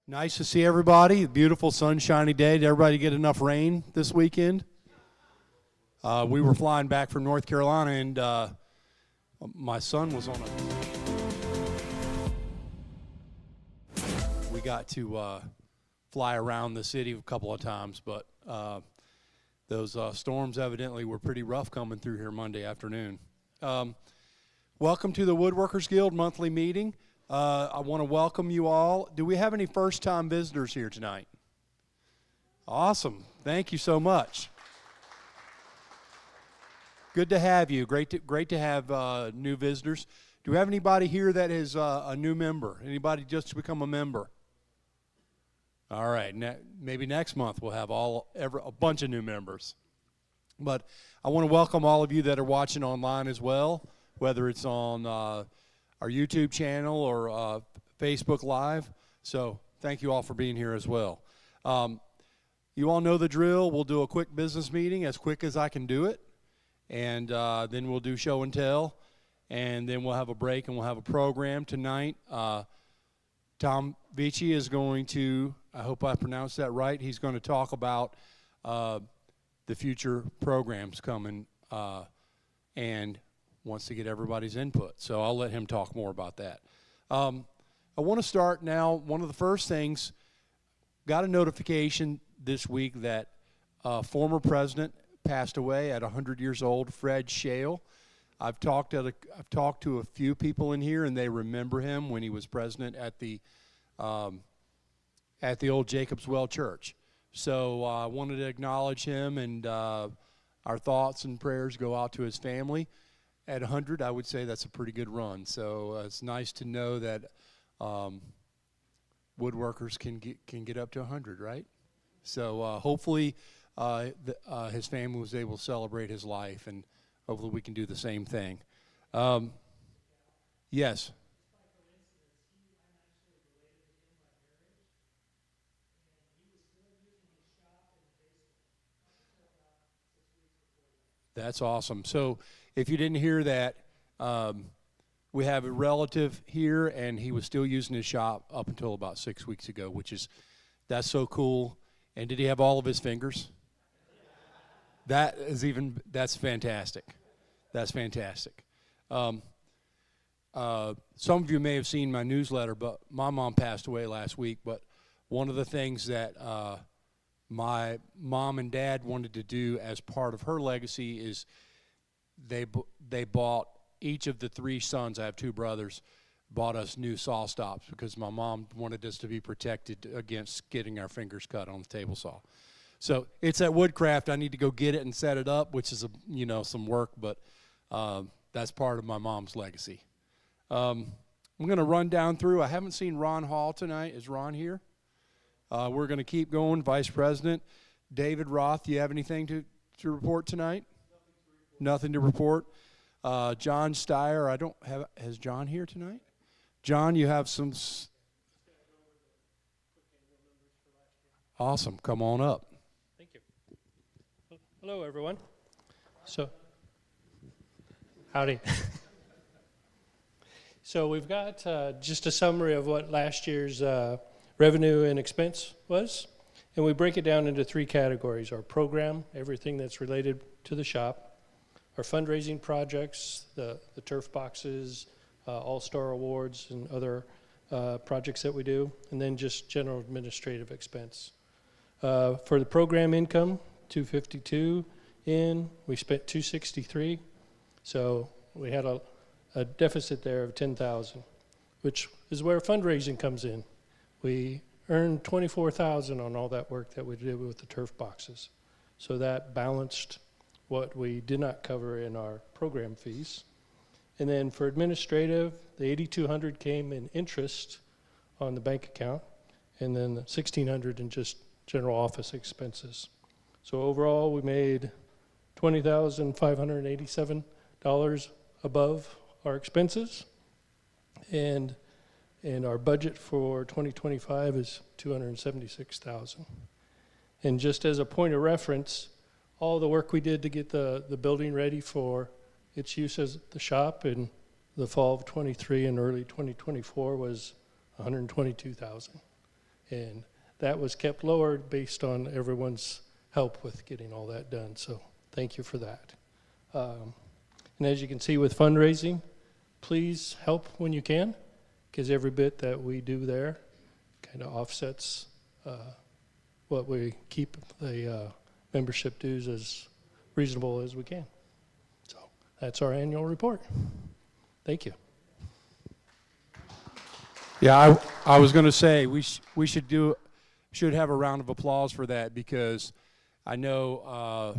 Nice to see everybody. Beautiful sunshiny day. Did everybody get enough rain this weekend? We were flying back from North Carolina, and my son was on we got to fly around the city a couple of times, but those storms evidently were pretty rough coming through here Monday afternoon. Welcome to the Woodworkers Guild monthly meeting. I want to welcome you all. Do we have any first-time visitors here tonight? Awesome. Thank you so much. Good to have you. Great to have new visitors. Do we have anybody here that is a new member? Anybody just become a member? All right. Maybe next month we'll have a bunch of new members. But I want to welcome all of you that are watching online as well, whether it's on our YouTube channel or Facebook Live. So thank you all for being here as well. You all know the drill. We'll do a quick business meeting, as quick as I can do it. And then we'll do show and tell. And then we'll have a break and we'll have a program tonight. Tom Vece is going to, I hope I pronounced that right, he's going to talk about the future programs coming and wants to get everybody's input. So I'll let him talk more about that. I want to start now. One of the first things, got a notification this week that former president passed away at 100 years old, Fred Shale. I've talked to a few people in here, and they remember him when he was president at the old Jacob's Well Church. So I wanted to acknowledge him, and our thoughts and prayers go out to his family. At 100, I would say that's a pretty good run. So it's nice to know that woodworkers can get up to 100, right? So hopefully his family was able to celebrate his life, and hopefully we can do the same thing. Yes. That's awesome. So if you didn't hear that, we have a relative here, and he was still using his shop up until about 6 weeks ago, that's so cool. And did he have all of his fingers? That's fantastic. That's fantastic. Some of you may have seen my newsletter, but my mom passed away last week. But one of the things that my mom and dad wanted to do as part of her legacy is they bought, each of the three sons, I have two brothers, bought us new saw stops because my mom wanted us to be protected against getting our fingers cut on the table saw. So it's at Woodcraft. I need to go get it and set it up, which is some work, but that's part of my mom's legacy. I'm going to run down through. I haven't seen Ron Hall tonight. Is Ron here? We're going to keep going. Vice President David Roth, do you have anything to report tonight? Nothing to report. John Steyer, has John here tonight? John, you have some. Awesome. Come on up. Thank you. Hello, everyone. So, howdy. So we've got just a summary of what last year's revenue and expense was, and we break it down into three categories: our program, everything that's related to the shop; our fundraising projects, the turf boxes, all-star awards, and other projects that we do; and then just general administrative expense. For the program income, $252 in, we spent $263, so we had a deficit there of $10,000, which is where fundraising comes in. We earned $24,000 on all that work that we did with the turf boxes. So that balanced what we did not cover in our program fees. And then for administrative, the $8,200 came in interest on the bank account, and then the $1,600 in just general office expenses. So overall, we made $20,587 above our expenses, and our budget for 2025 is $276,000. And just as a point of reference, all the work we did to get the building ready for its use as the shop in the fall of 23 and early 2024 was $122,000. And that was kept lower based on everyone's help with getting all that done. So thank you for that. And as you can see with fundraising, please help when you can, because every bit that we do there kind of offsets what we keep the membership dues as reasonable as we can. So that's our annual report. Thank you. Yeah, I was going to say we should have a round of applause for that, because I know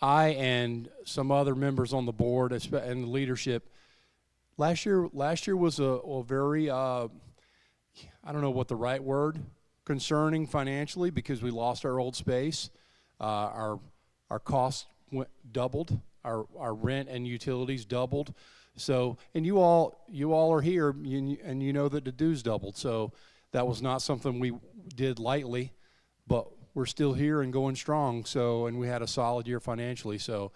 I and some other members on the board and the leadership last year was a very I don't know what the right word, concerning financially, because we lost our old space. Our costs doubled. Our rent and utilities doubled. So, and you all are here, and you know that the dues doubled. So that was not something we did lightly, but we're still here and going strong. So, and we had a solid year financially. So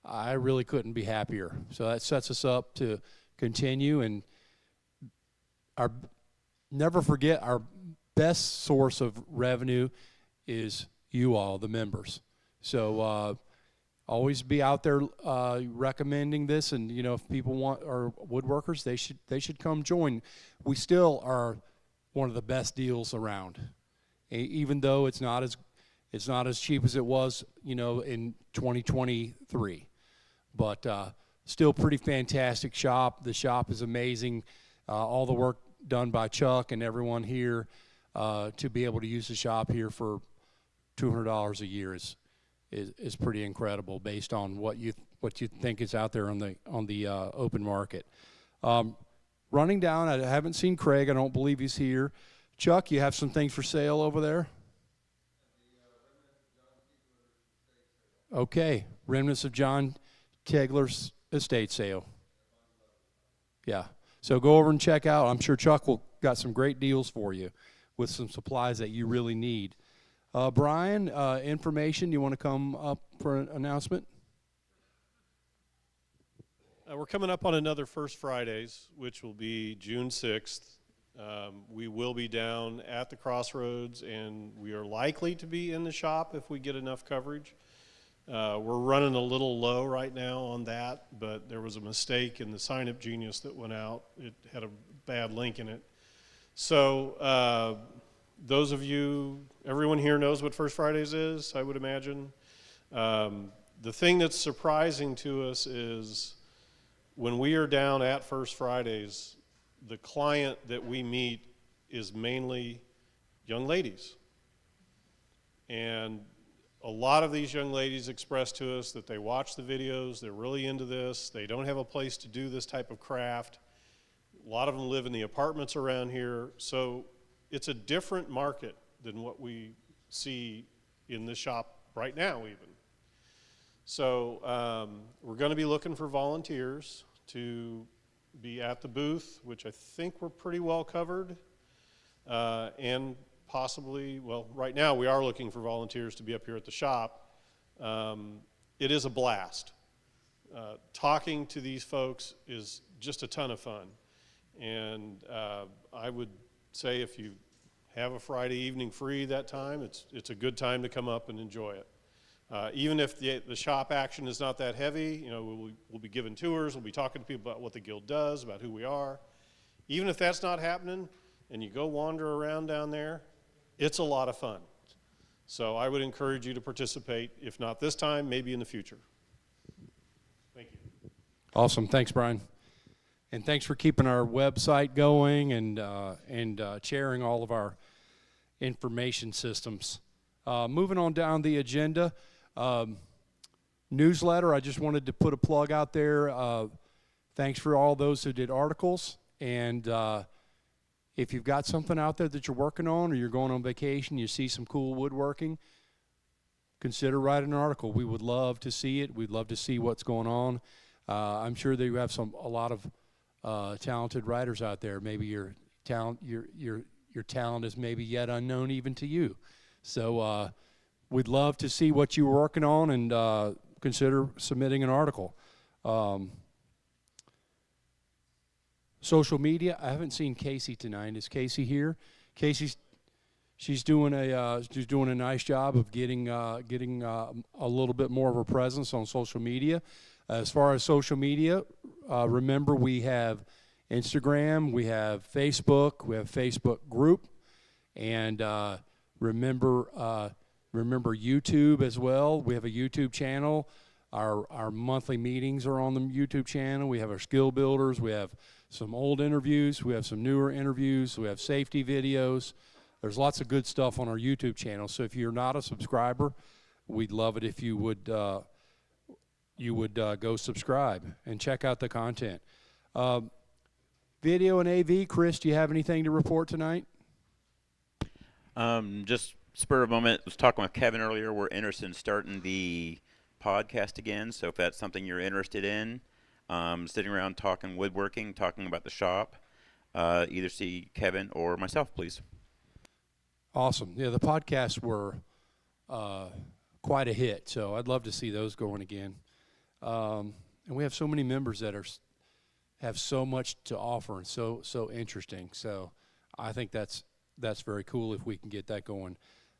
I really couldn't be happier. So that sets us up to continue, and never forget, our best source of revenue is you all, the members. So always be out there recommending this, and you know, if people want, or woodworkers, they should come join. We still are one of the best deals around, even though it's not as cheap as it was, you know, in 2023, but still pretty fantastic shop. The shop is amazing. All the work done by Chuck and everyone here, to be able to use the shop here for $200 a year is pretty incredible, based on what you think is out there on the open market. Running down, I haven't seen Craig. I don't believe he's here. Chuck, you have some things for sale over there? Okay, remnants of John Kegler's estate sale. Yeah, so go over and check out. I'm sure Chuck got some great deals for you with some supplies that you really need. Brian, information, you want to come up for an announcement? We're coming up on another First Fridays, which will be June 6th. We will be down at the Crossroads, and we are likely to be in the shop if we get enough coverage. We're running a little low right now on that, but there was a mistake in the sign-up Genius that went out. It had a bad link in it. So those of you, everyone here knows what First Fridays is, I would imagine. The thing that's surprising to us is when we are down at First Fridays, the client that we meet is mainly young ladies. And a lot of these young ladies express to us that they watch the videos, they're really into this, they don't have a place to do this type of craft. A lot of them live in the apartments around here, so it's a different market than what we see in the shop right now even. So we're going to be looking for volunteers to be at the booth, which I think we're pretty well covered, and possibly, well, right now we are looking for volunteers to be up here at the shop. It is a blast. Talking to these folks is just a ton of fun. And I would say if you have a Friday evening free that time, it's a good time to come up and enjoy it. Even if the shop action is not that heavy, you know, we'll be giving tours, we'll be talking to people about what the guild does, about who we are. Even if that's not happening and you go wander around down there, it's a lot of fun. So I would encourage you to participate, if not this time, maybe in the future. Thank you. Awesome, thanks, Brian. And thanks for keeping our website going and sharing all of our information systems. Moving on down the agenda, newsletter, I just wanted to put a plug out there. Thanks for all those who did articles. And if you've got something out there that you're working on, or you're going on vacation, you see some cool woodworking, consider writing an article. We would love to see it. We'd love to see what's going on. I'm sure that you have a lot of talented writers out there. Maybe your talent is maybe yet unknown even to you. So we'd love to see what you're working on, and consider submitting an article. Social media, I haven't seen Casey tonight. Is Casey here? Casey's she's doing a nice job of getting a little bit more of a presence on social media. As far as social media, remember we have Instagram, we have Facebook group, and remember YouTube as well. We have a YouTube channel. Our monthly meetings are on the YouTube channel. We have our skill builders. We have some old interviews. We have some newer interviews. We have safety videos. There's lots of good stuff on our YouTube channel. So if you're not a subscriber, we'd love it if you would go subscribe and check out the content. Video and AV, Chris, do you have anything to report tonight? Just spur of a moment, I was talking with Kevin earlier. We're interested in starting the podcast again, so if that's something you're interested in, sitting around talking woodworking, talking about the shop, either see Kevin or myself, please. Awesome. Yeah, the podcasts were quite a hit, so I'd love to see those going again. And we have so many members that have so much to offer and so interesting. So I think that's very cool if we can get that going.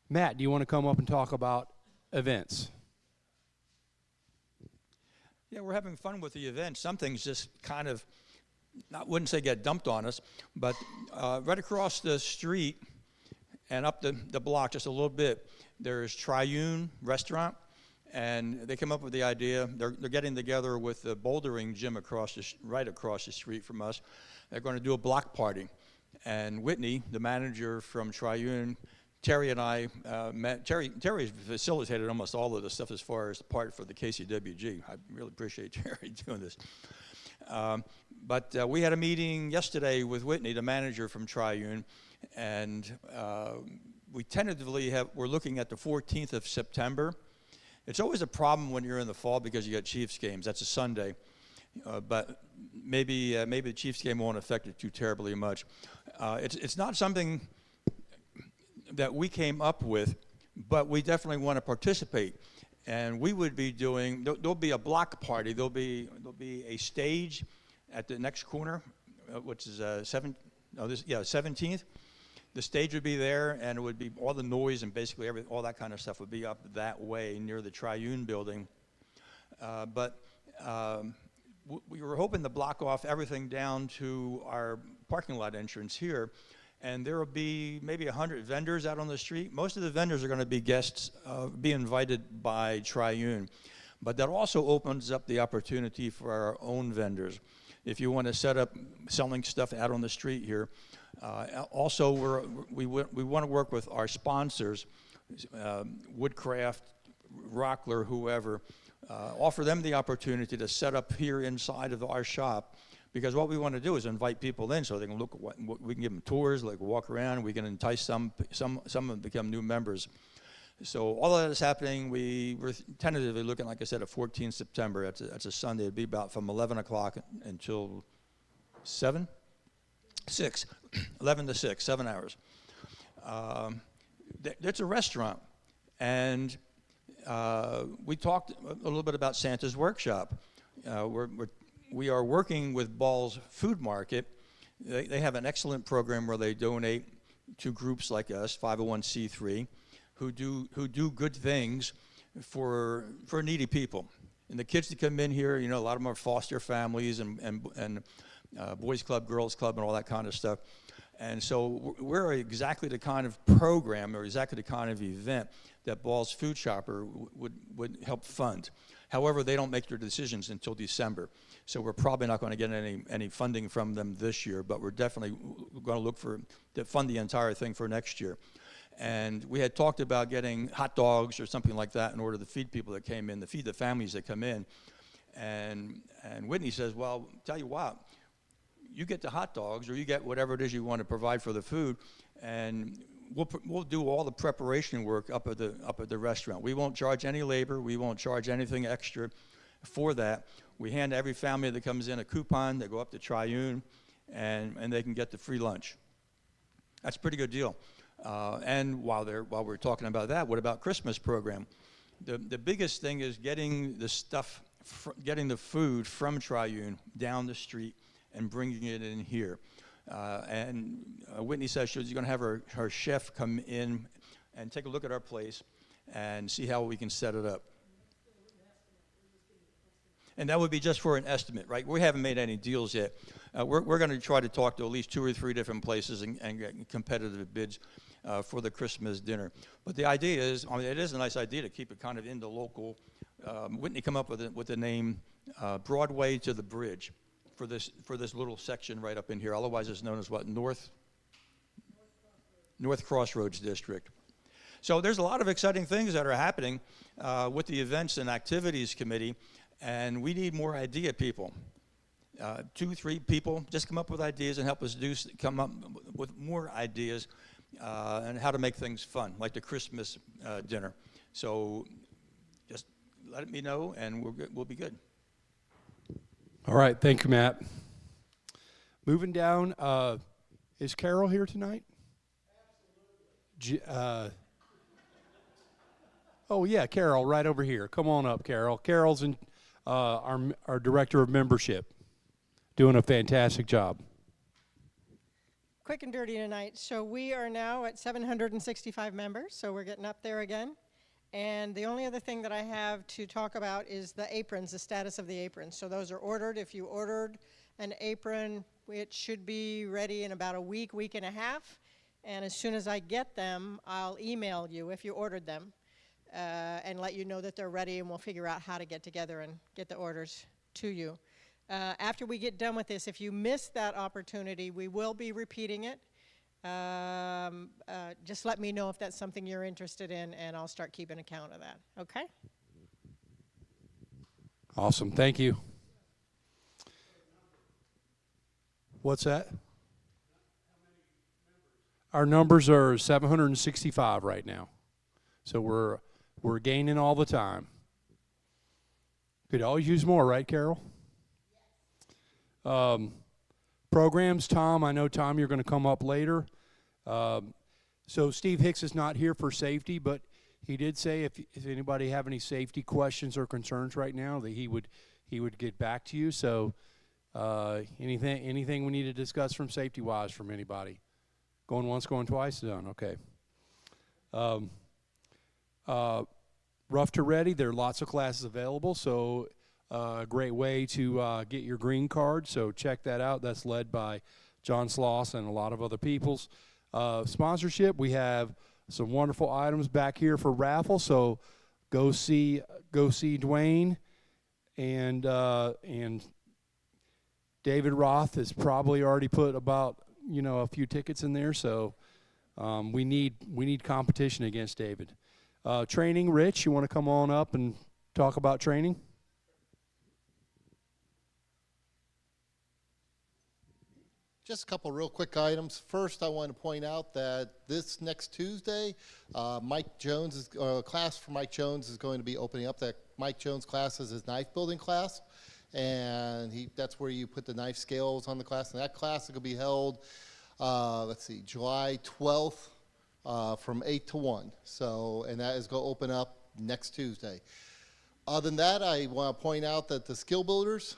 Matt, do you want to come up and talk about events? Yeah, we're having fun with the event. Some things just kind of, I wouldn't say get dumped on us, but right across the street and up the block just a little bit, there's Triune Restaurant, and they came up with the idea. They're getting together with the bouldering gym right across the street from us. They're going to do a block party, and Whitney, the manager from Triune, Terry and I met. Terry's facilitated almost all of the stuff as far as the part for the KCWG. I really appreciate Terry doing this. But we had a meeting yesterday with Whitney, the manager from Triune, and we tentatively we're looking at the 14th of September. It's always a problem when you're in the fall because you got Chiefs games. That's a Sunday. But maybe the Chiefs game won't affect it too terribly much. It's not something that we came up with, but we definitely want to participate. And we would be doing, there'll be a block party. There'll be a stage at the next corner, which is 17th. The stage would be there, and it would be all the noise and basically all that kind of stuff would be up that way near the Triune building. We were hoping to block off everything down to our parking lot entrance here, and there will be maybe 100 vendors out on the street. Most of the vendors are going to be guests, be invited by Triune, but that also opens up the opportunity for our own vendors. If you want to set up selling stuff out on the street here, also we want to work with our sponsors, Woodcraft, Rockler, whoever. Offer them the opportunity to set up here inside of our shop, because what we want to do is invite people in so they can look at what we can give them tours, like walk around. We can entice some of them become new members. So all of that is happening. We're tentatively looking, like I said, at 14 September. That's a Sunday. It'd be about from 11 o'clock until 11 to 6, 7 hours. It's a restaurant, and we talked a little bit about Santa's Workshop. We are working with Ball's Food Market. They have an excellent program where they donate to groups like us, 501c3, who do good things for needy people. And the kids that come in here, a lot of them are foster families and boys club, girls club, and all that kind of stuff. And so we're exactly the kind of program or exactly the kind of event that Ball's Food Shopper would help fund. However, they don't make their decisions until December. So we're probably not going to get any funding from them this year, but we're definitely going to look to fund the entire thing for next year. And we had talked about getting hot dogs or something like that in order to feed people that came in, to feed the families that come in. And Whitney says, well, tell you what, you get the hot dogs or you get whatever it is you want to provide for the food, and we'll do all the preparation work up at the restaurant. We won't charge any labor. We won't charge anything extra for that. We hand every family that comes in a coupon. They go up to Triune, and they can get the free lunch. That's a pretty good deal. And while we're talking about that, what about Christmas program? The biggest thing is getting the food from Triune down the street and bringing it in here. And Whitney says she's going to have her chef come in and take a look at our place and see how we can set it up. And that would be just for an estimate, right? We haven't made any deals yet. We're going to try to talk to at least 2 or 3 different places and get competitive bids for the Christmas dinner. But the idea is, I mean, it is a nice idea to keep it kind of in the local. Whitney come up with the name Broadway to the Bridge for this little section right up in here. Otherwise, it's known as what? North Crossroads District. So there's a lot of exciting things that are happening with the Events and Activities Committee, and we need more idea people. 2, 3 people just come up with ideas and help us come up with more ideas and how to make things fun, like the Christmas dinner. So just let me know, and we'll be good. All right, thank you, Matt. Moving down, is Carol here tonight? Absolutely. Oh yeah, Carol, right over here. Come on up, Carol. Carol's our director of membership, doing a fantastic job. Quick and dirty tonight. So we are now at 765 members, so we're getting up there again. And the only other thing that I have to talk about is the aprons, the status of the aprons. So those are ordered. If you ordered an apron, it should be ready in about a week, week and a half. And as soon as I get them, I'll email you if you ordered them and let you know that they're ready, and we'll figure out how to get together and get the orders to you. After we get done with this, if you missed that opportunity, we will be repeating it. Just let me know if that's something you're interested in, and I'll start keeping account of that. Okay? Awesome, thank you. What's that? Our numbers are 765 right now, so we're gaining all the time. Could always use more, right, Carol? Programs, Tom, I know, Tom, you're going to come up later. So Steve Hicks is not here for safety, but he did say if anybody have any safety questions or concerns right now, that he would get back to you. So anything we need to discuss from safety-wise from anybody? Going once, going twice? Done, okay. Rough to Ready, there are lots of classes available, so a great way to get your green card, so check that out. That's led by John Sloss and a lot of other people's. Sponsorship, we have some wonderful items back here for raffle, so go see Dwayne, and David Roth has probably already put about a few tickets in there, so we need competition against David. Training, Rich, you want to come on up and talk about training? Just a couple real quick items. First, I want to point out that this next Tuesday, Mike Jones' class for Mike Jones is going to be opening up. That Mike Jones class is his knife building class, and that's where you put the knife scales on the class. And that class is going to be held, July 12th from 8 to 1. So, and that is going to open up next Tuesday. Other than that, I want to point out that the skill builders,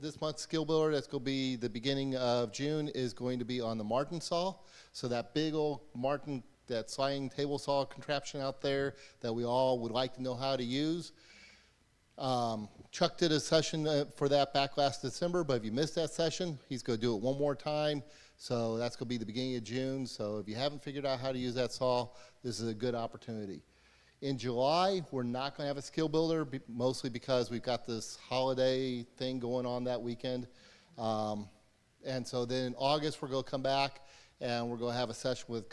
this month's skill builder, that's going to be the beginning of June, is going to be on the Martin saw. So that big old Martin, that sliding table saw contraption out there that we all would like to know how to use. Chuck did a session for that back last December, but if you missed that session, he's going to do it one more time. So that's going to be the beginning of June. So if you haven't figured out how to use that saw, this is a good opportunity. In July, we're not going to have a skill builder, mostly because we've got this holiday thing going on that weekend. And so then in August, we're going to come back and we're going to have a session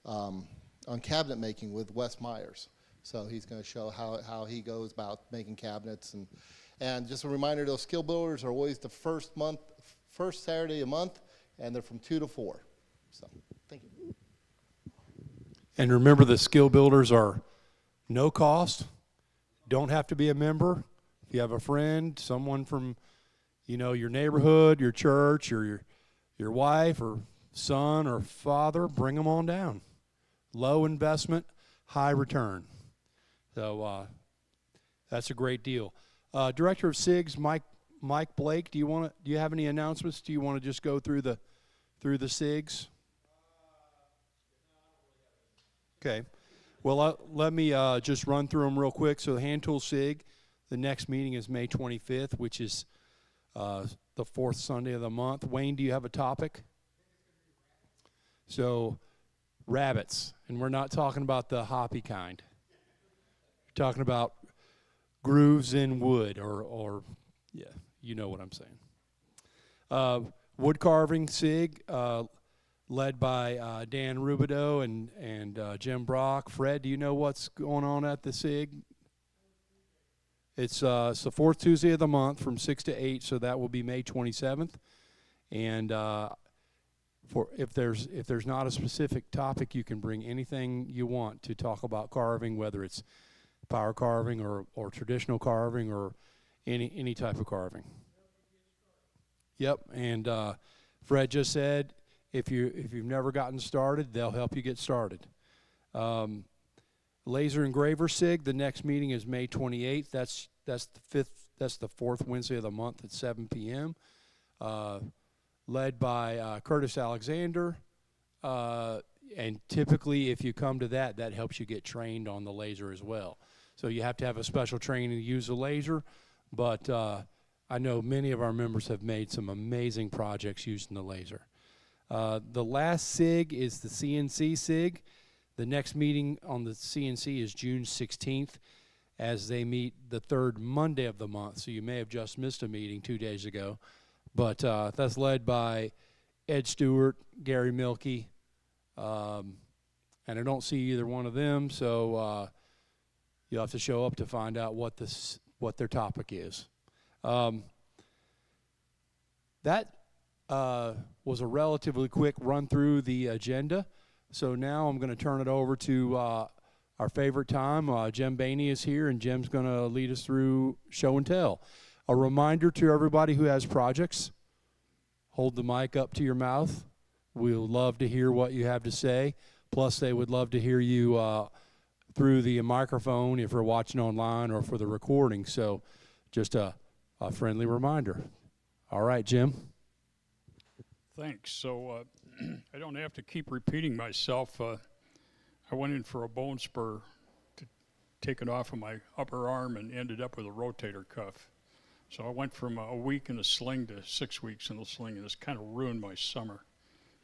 on cabinet making with Wes Myers. So he's going to show how he goes about making cabinets. And just a reminder, those skill builders are always the first Saturday a month, and they're from 2 to 4. So thank you. And remember, the skill builders are no cost, don't have to be a member. If you have a friend, someone from, your neighborhood, your church, or your wife or son or father, bring them on down. Low investment, high return. So that's a great deal. Director of SIGs, Mike Mike Blake, do you have any announcements? Do you want to just go through the SIGs? Okay. Well, let me just run through them real quick. So the hand tool SIG, the next meeting is May 25th, which is the fourth Sunday of the month. Wayne, do you have a topic? So rabbits, and we're not talking about the hoppy kind. We're talking about grooves in wood, or yeah, you know what I'm saying. Wood carving SIG, led by Dan Rubidoux and Jim Brock. Fred, do you know what's going on at the SIG? It's the fourth Tuesday of the month from 6 to 8, so that will be May 27th. And for if there's not a specific topic, you can bring anything you want to talk about carving, whether it's power carving or traditional carving or any type of carving. Yep, and Fred just said if you've never gotten started, they'll help you get started. Laser engraver SIG, the next meeting is May 28th. That's the fourth Wednesday of the month at 7 p.m. Led by Curtis Alexander. And typically, if you come to that helps you get trained on the laser as well. So you have to have a special training to use the laser, but I know many of our members have made some amazing projects using the laser. The last SIG is the CNC SIG. The next meeting on the CNC is June 16th, as they meet the third Monday of the month. So you may have just missed a meeting 2 days ago. But that's led by Ed Stewart, Gary Milkey, and I don't see either one of them, so you'll have to show up to find out what their topic is. That was a relatively quick run through the agenda. So now I'm going to turn it over to our favorite time. Jim Bany is here, and Jim's going to lead us through show and tell. A reminder to everybody who has projects, hold the mic up to your mouth. We'll love to hear what you have to say. Plus, they would love to hear you through the microphone if you're watching online or for the recording. So just a friendly reminder. All right, Jim. Thanks. So I don't have to keep repeating myself. I went in for a bone spur to take it off of my upper arm and ended up with a rotator cuff. So I went from a week in a sling to 6 weeks in a sling, and it's kind of ruined my summer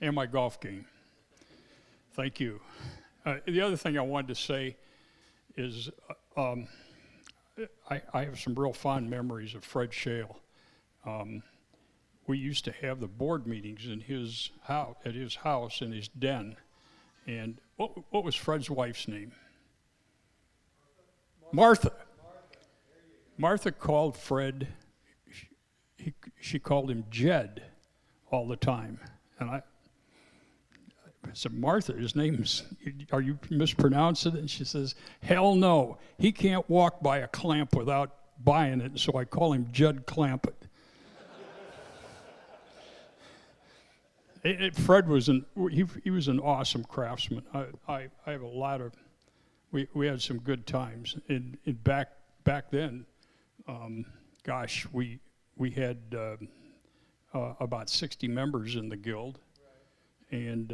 and my golf game. Thank you. The other thing I wanted to say is I have some real fond memories of Fred Shale. We used to have the board meetings in his house, at his house in his den. And what was Fred's wife's name? Martha. Martha called Fred, she called him Jed all the time. And I said, Martha, his name's, are you mispronouncing it? And she says, hell no. He can't walk by a clamp without buying it, so I call him Judd Clampett. Fred was he was an awesome craftsman. I have a lot of, we had some good times. And back then, gosh, we had about 60 members in the guild. Right. And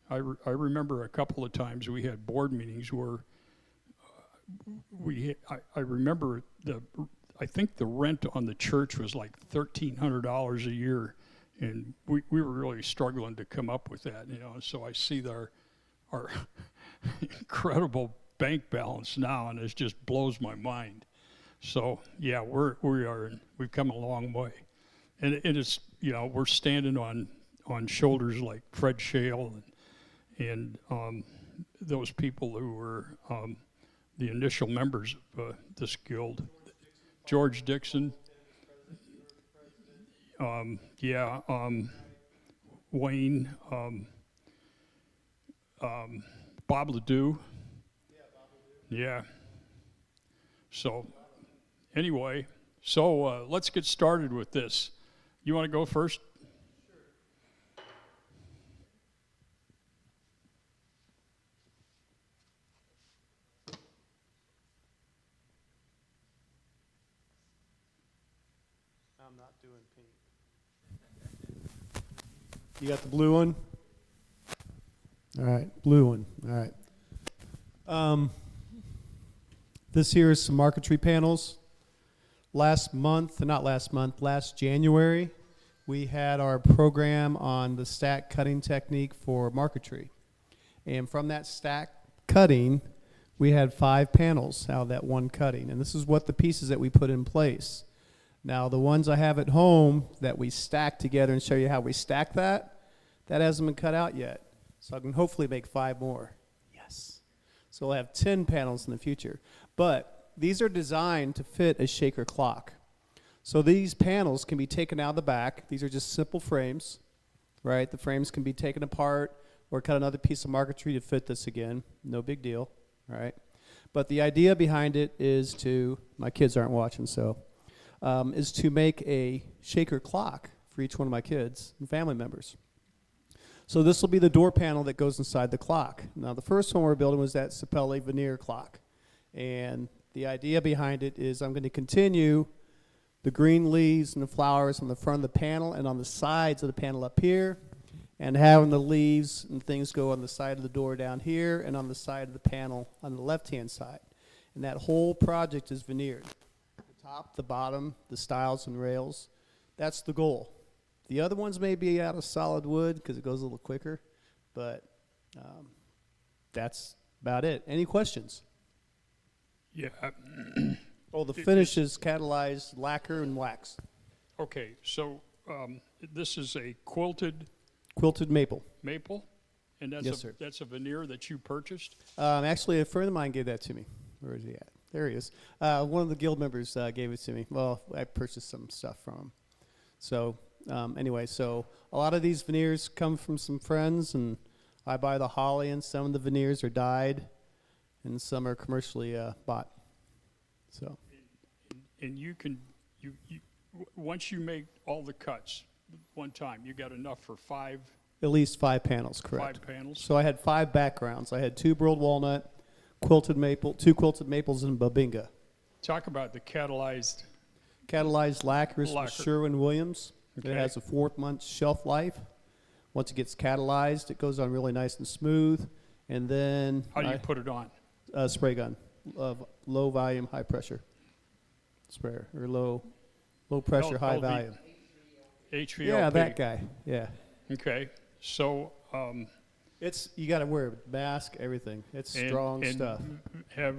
I remember a couple of times we had board meetings where I remember I think the rent on the church was like $1,300 a year. And we were really struggling to come up with that, you know. So I see our incredible bank balance now, and it just blows my mind. So yeah, we've come a long way, and it's, you know, we're standing on shoulders like Fred Shale and those people who were the initial members of this guild, George Dixon. Wayne, Bob Ledoux. Yeah. So, anyway, let's get started with this. You want to go first? I'm not doing pink. You got the blue one? All right, blue one. All right. This here is some marquetry panels. Last January, we had our program on the stack cutting technique for marquetry. And from that stack cutting, we had 5 panels out of that one cutting. And this is what the pieces that we put in place. Now, the ones I have at home that we stack together and show you how we stack that hasn't been cut out yet. So I can hopefully make 5 more. Yes. So we'll have 10 panels in the future. But these are designed to fit a shaker clock. So these panels can be taken out of the back. These are just simple frames, right? The frames can be taken apart or cut another piece of marquetry to fit this again. No big deal, right? But the idea behind it is to, my kids aren't watching, so, is to make a shaker clock for each one of my kids and family members. So this will be the door panel that goes inside the clock. Now the first one we're building was that Sapelli veneer clock. And the idea behind it is I'm going to continue the green leaves and the flowers on the front of the panel and on the sides of the panel up here, and having the leaves and things go on the side of the door down here and on the side of the panel on the left-hand side. And that whole project is veneered. The top, the bottom, the stiles and rails. That's the goal. The other ones may be out of solid wood because it goes a little quicker, but that's about it. Any questions? Yeah. Oh, the finish is catylized lacquer and wax. Okay, so this is a quilted Quilted maple. maple, and Yes, sir. that's a veneer that you purchased. Actually, a friend of mine gave that to me. Where is he at? There he is. One of the guild members gave it to me. Well, I purchased some stuff from him. So anyway, so a lot of these veneers come from some friends, and I buy the holly, and some of the veneers are dyed, and some are commercially bought. So. And you can, once you make all the cuts one time, you got enough for 5 At least 5 panels, correct. 5 panels? So I had 5 backgrounds. I had 2 burled walnut, quilted maple, 2 quilted maples, and babinga. Talk about the catylized. Catylized lacquers from Lacquer. Sherwin-Williams. Okay. It has a 4-month shelf life. Once it gets catalyzed, it goes on really nice and smooth. And then How do you put it on? spray gun of low volume, high pressure sprayer, or low pressure, high LV. volume. HVLP. Yeah, that guy. Yeah. Okay, so It's, you got to wear a mask, everything. It's and- strong and stuff. have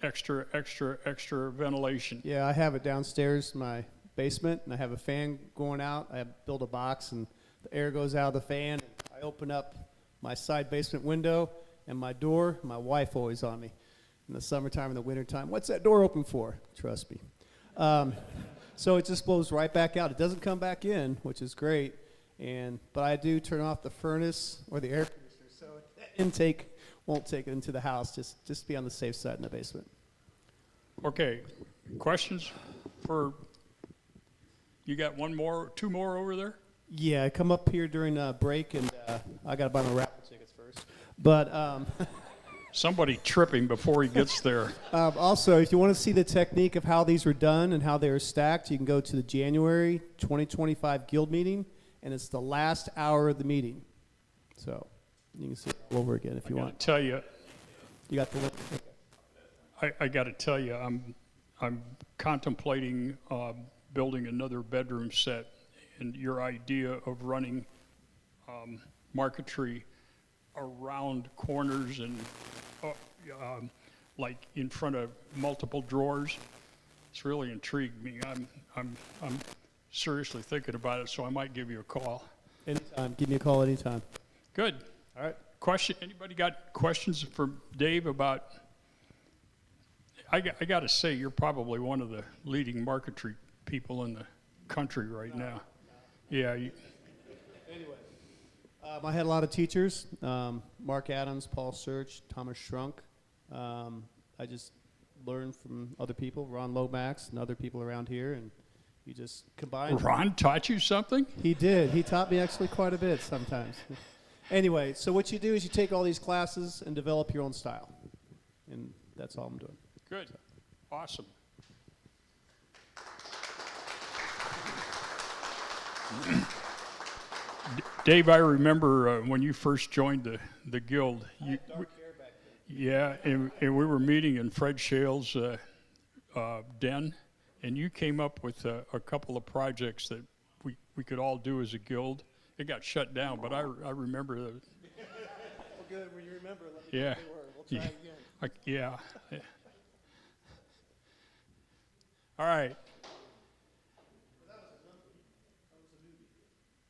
extra ventilation. Yeah, I have it downstairs in my basement, and I have a fan going out. I built a box, and the air goes out of the fan. I open up my side basement window and my door. My wife always on me in the summertime and the wintertime. What's that door open for? Trust me. So it just blows right back out. It doesn't come back in, which is great. But I do turn off the furnace or the air conditioner, so that intake won't take it into the house. Just be on the safe side in the basement. Okay, questions for, you got 2 more over there? Yeah, I come up here during break, and I got to buy my raffle tickets first. But Somebody tripping before he gets there. also, if you want to see the technique of how these were done and how they are stacked, you can go to the January 2025 Guild meeting, and it's the last hour of the meeting. So you can see it all over again if you I want. gotta tell you, You got the link? I got to tell you, I'm contemplating building another bedroom set, and your idea of running marquetry around corners and like in front of multiple drawers, it's really intrigued me. I'm seriously thinking about it, so I might give you a call. Anytime. Give me a call anytime. Good. All right. Question? Anybody got questions for Dave about? I got to say, you're probably one of the leading marquetry people in the country right now. Yeah. Anyway, I had a lot of teachers: Mark Adams, Paul Search, Thomas Shrunk. I just learned from other people, Ron Lomax, and other people around here, and you just combine. Ron taught you something? He did. He taught me actually quite a bit sometimes. Anyway, so what you do is you take all these classes and develop your own style, and that's all I'm doing. Good. Awesome. Dave, I remember when you first joined the guild. Yeah, and we were meeting in Fred Shale's den, and you came up with a couple of projects that we could all do as a guild. It got shut down, but I remember the. Well, good. When you remember, let me Yeah. know what they were. We'll try again. Yeah. All right.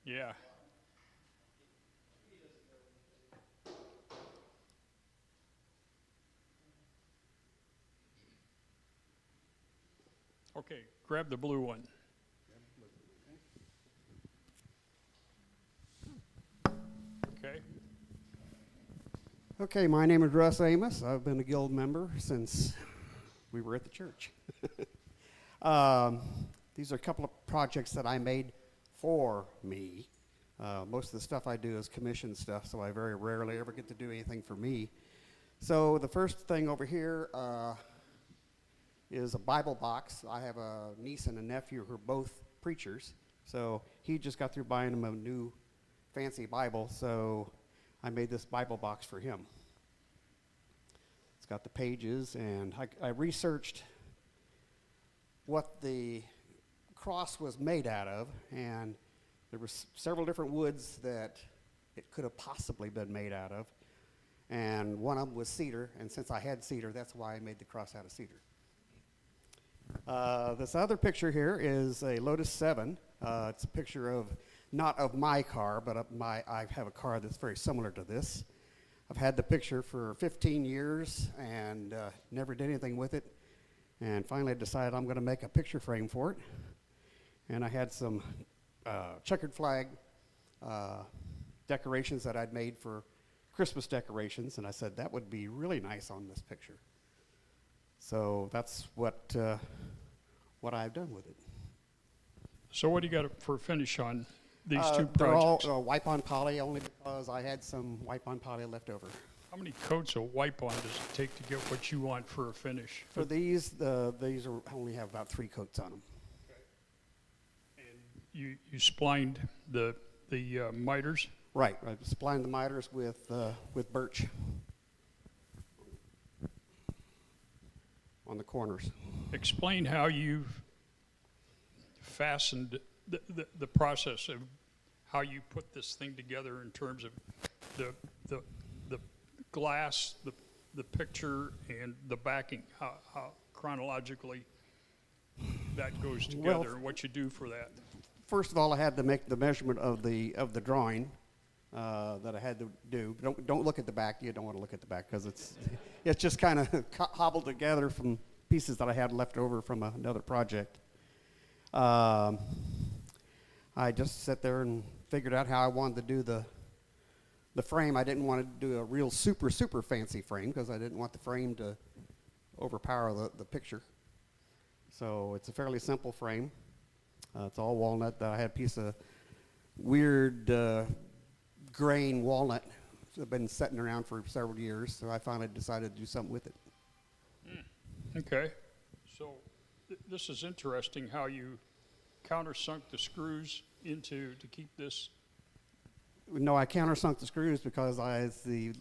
Yeah. Okay, grab the blue one. Okay. Okay, my name is Russ Amos. I've been a guild member since we were at the church. These are a couple of projects that I made for me. Most of the stuff I do is commission stuff, so I very rarely ever get to do anything for me. So the first thing over here is a Bible box. I have a niece and a nephew who are both preachers, so he just got through buying him a new fancy Bible, so I made this Bible box for him. It's got the pages, and I researched what the cross was made out of, and there were several different woods that it could have possibly been made out of, and one of them was cedar, and since I had cedar, that's why I made the cross out of cedar. This other picture here is a Lotus 7. It's a picture of, not of my car, but I have a car that's very similar to this. I've had the picture for 15 years and never did anything with it. And finally I decided I'm going to make a picture frame for it. And I had some checkered flag decorations that I'd made for Christmas decorations, and I said that would be really nice on this picture. So that's what I've done with it. So what do you got for a finish on these two They're all projects? wipe-on poly, only because I had some wipe-on poly left over. How many coats of wipe-on does it take to get what you want for a finish? For these only have about 3 coats on them. And you splined the miters? Right. I splined the miters with birch on the corners. Explain how you've fastened the process of how you put this thing together in terms of the glass, the picture, and the backing. How chronologically that goes together, and what you do for that. First of all, I had to make the measurement of the drawing that I had to do. Don't look at the back. You don't want to look at the back because it's just kind of hobbled together from pieces that I had left over from another project. I just sat there and figured out how I wanted to do the frame. I didn't want to do a real super fancy frame because I didn't want the frame to overpower the picture. So it's a fairly simple frame. It's all walnut. I had a piece of weird grain walnut that's been sitting around for several years, so I finally decided to do something with it. Okay. So this is interesting how you countersunk the screws to keep this. No, I countersunk the screws because they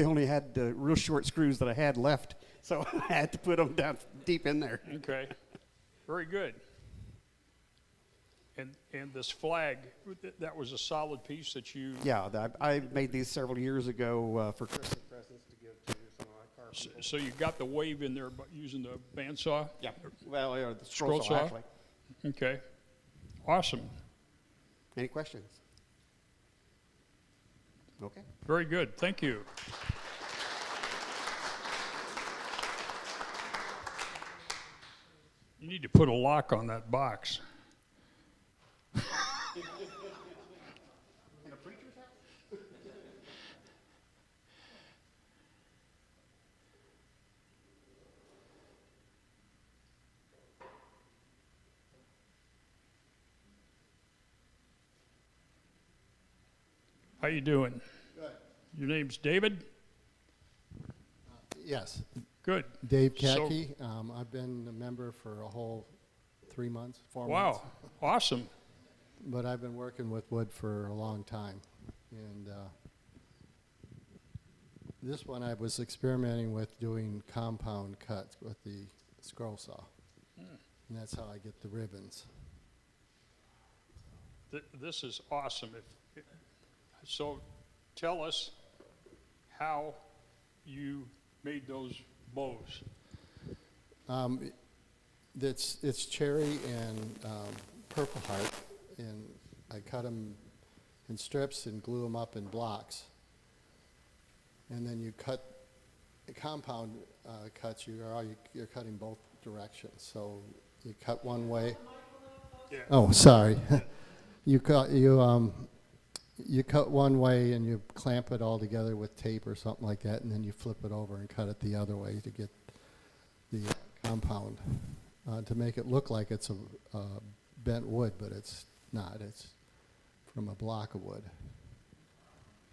only had the real short screws that I had left, so I had to put them down deep in there. Okay. Very good. And this flag, that was a solid piece that you... Yeah, I made these several years ago for Christmas presents to give to some of my car people. So you got the wave in there by using the bandsaw? Yeah, well, the scroll saw, actually. Okay. Awesome. Any questions? Okay. Very good. Thank you. You need to put a lock on that box. In a preacher's house? How you doing? Good. Your name's David? Yes, Good. Dave So- Kacke. I've been a member for a whole 3 months, 4 months. Wow. Awesome. but I've been working with wood for a long time. And this one I was experimenting with doing compound cuts with the scroll saw. And that's how I get the ribbons. This is awesome. So tell us how you made those bows. It's cherry and purple heart, and I cut them in strips and glue them up in blocks. And then you cut compound cuts. You're cutting both directions. So you cut one way. Yeah. Oh, sorry. You cut one way and you clamp it all together with tape or something like that, and then you flip it over and cut it the other way to get the compound to make it look like it's a bent wood, but it's not. It's from a block of wood.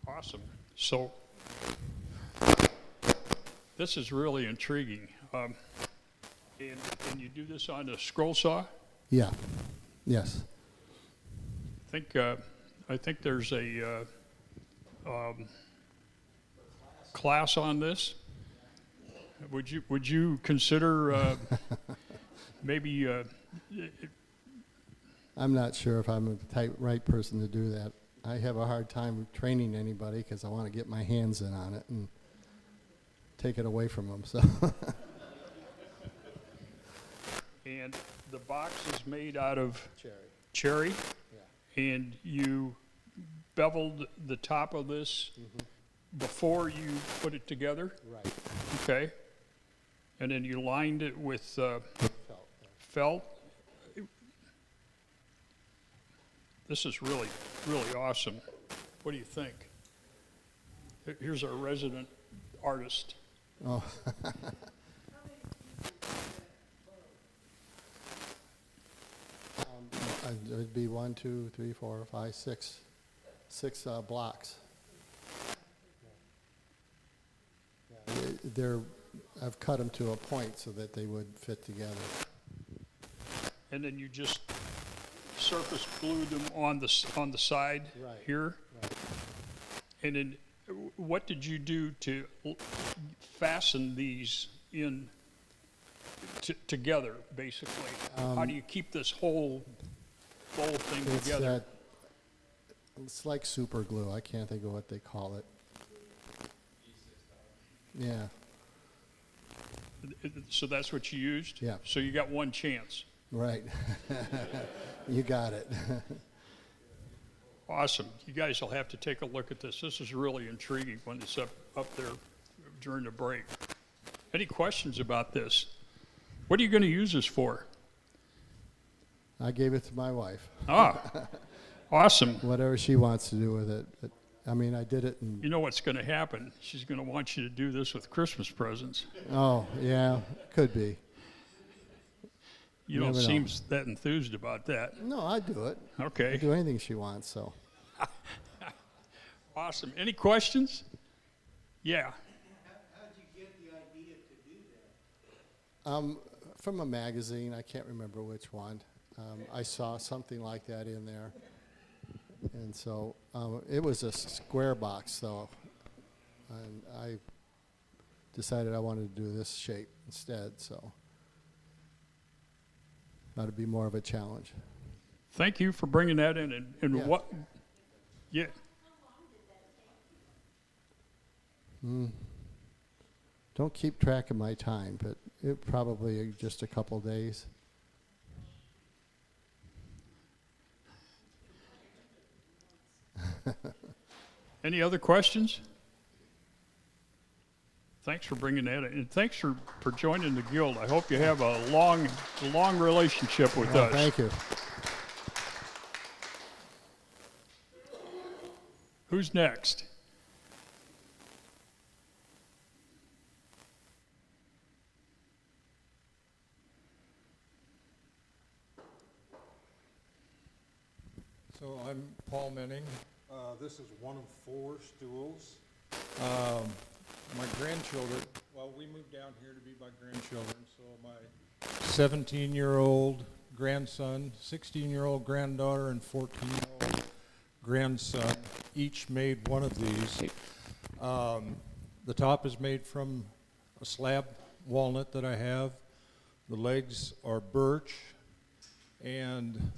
Awesome. So this is really intriguing. And you do this on a scroll saw? Yeah. Yes. I think there's a class on this. Would you consider maybe? I'm not sure if I'm the right person to do that. I have a hard time training anybody because I want to get my hands in on it and take it away from them. So. And the box is made out of Cherry. cherry, Yeah. and you beveled the top of this before you put it together. Right. Okay. And then you lined it with Felt, yeah. felt. This is really, really awesome. What do you think? Here's our resident artist. Oh. It'd be 1, 2, 3, 4, 5, 6 blocks. I've cut them to a point so that they would fit together. And then you just surface glued them on the side Right. here. Right. And then what did you do to fasten these in together, basically? How do you keep this whole thing together? It's like super glue. I can't think of what they call it. Yeah. So that's what you used? Yeah. So you got one chance. Right. You got it. Awesome. You guys will have to take a look at this. This is really intriguing when it's up there during the break. Any questions about this? What are you going to use this for? I gave it to my wife. Ah, awesome. Whatever she wants to do with it. But, I mean, I did it in... You know what's going to happen? She's going to want you to do this with Christmas presents. Oh, yeah, could be. You don't Never seem know. that enthused about that. No, I do it. I Okay. do anything she wants, so. Awesome. Any questions? Yeah. How did you get the idea to do that? From a magazine, I can't remember which one. I saw something like that in there. And so it was a square box, though. And I decided I wanted to do this shape instead, so. That'd be more of a challenge. Thank you for bringing that in. And Yeah. what? Yeah. Don't keep track of my time, but it probably just a couple days. Any other questions? Thanks for bringing that in. And thanks for joining the guild. I hope you have a long relationship with us. Thank you. Who's next? So I'm Paul Menning. This is one of 4 stools. My grandchildren, well, we moved down here to be my grandchildren, so my 17-year-old grandson, 16-year-old granddaughter, and 14-year-old grandson each made one of these. The top is made from a slab walnut that I have. The legs are birch, and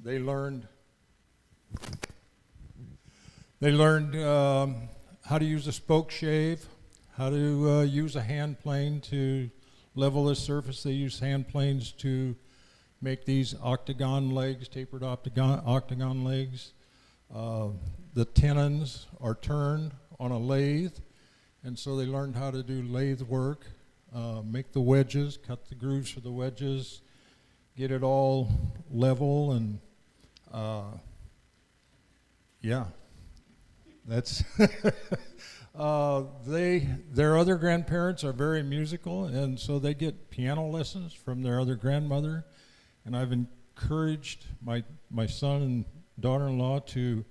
they learned how to use a spoke shave, how to use a hand plane to level the surface. They use hand planes to make these octagon legs, tapered octagon legs. The tenons are turned on a lathe, and so they learned how to do lathe work, make the wedges, cut the grooves for the wedges, get it all level, and yeah, that's their other grandparents are very musical, and so they get piano lessons from their other grandmother, and I've encouraged my son and daughter-in-law to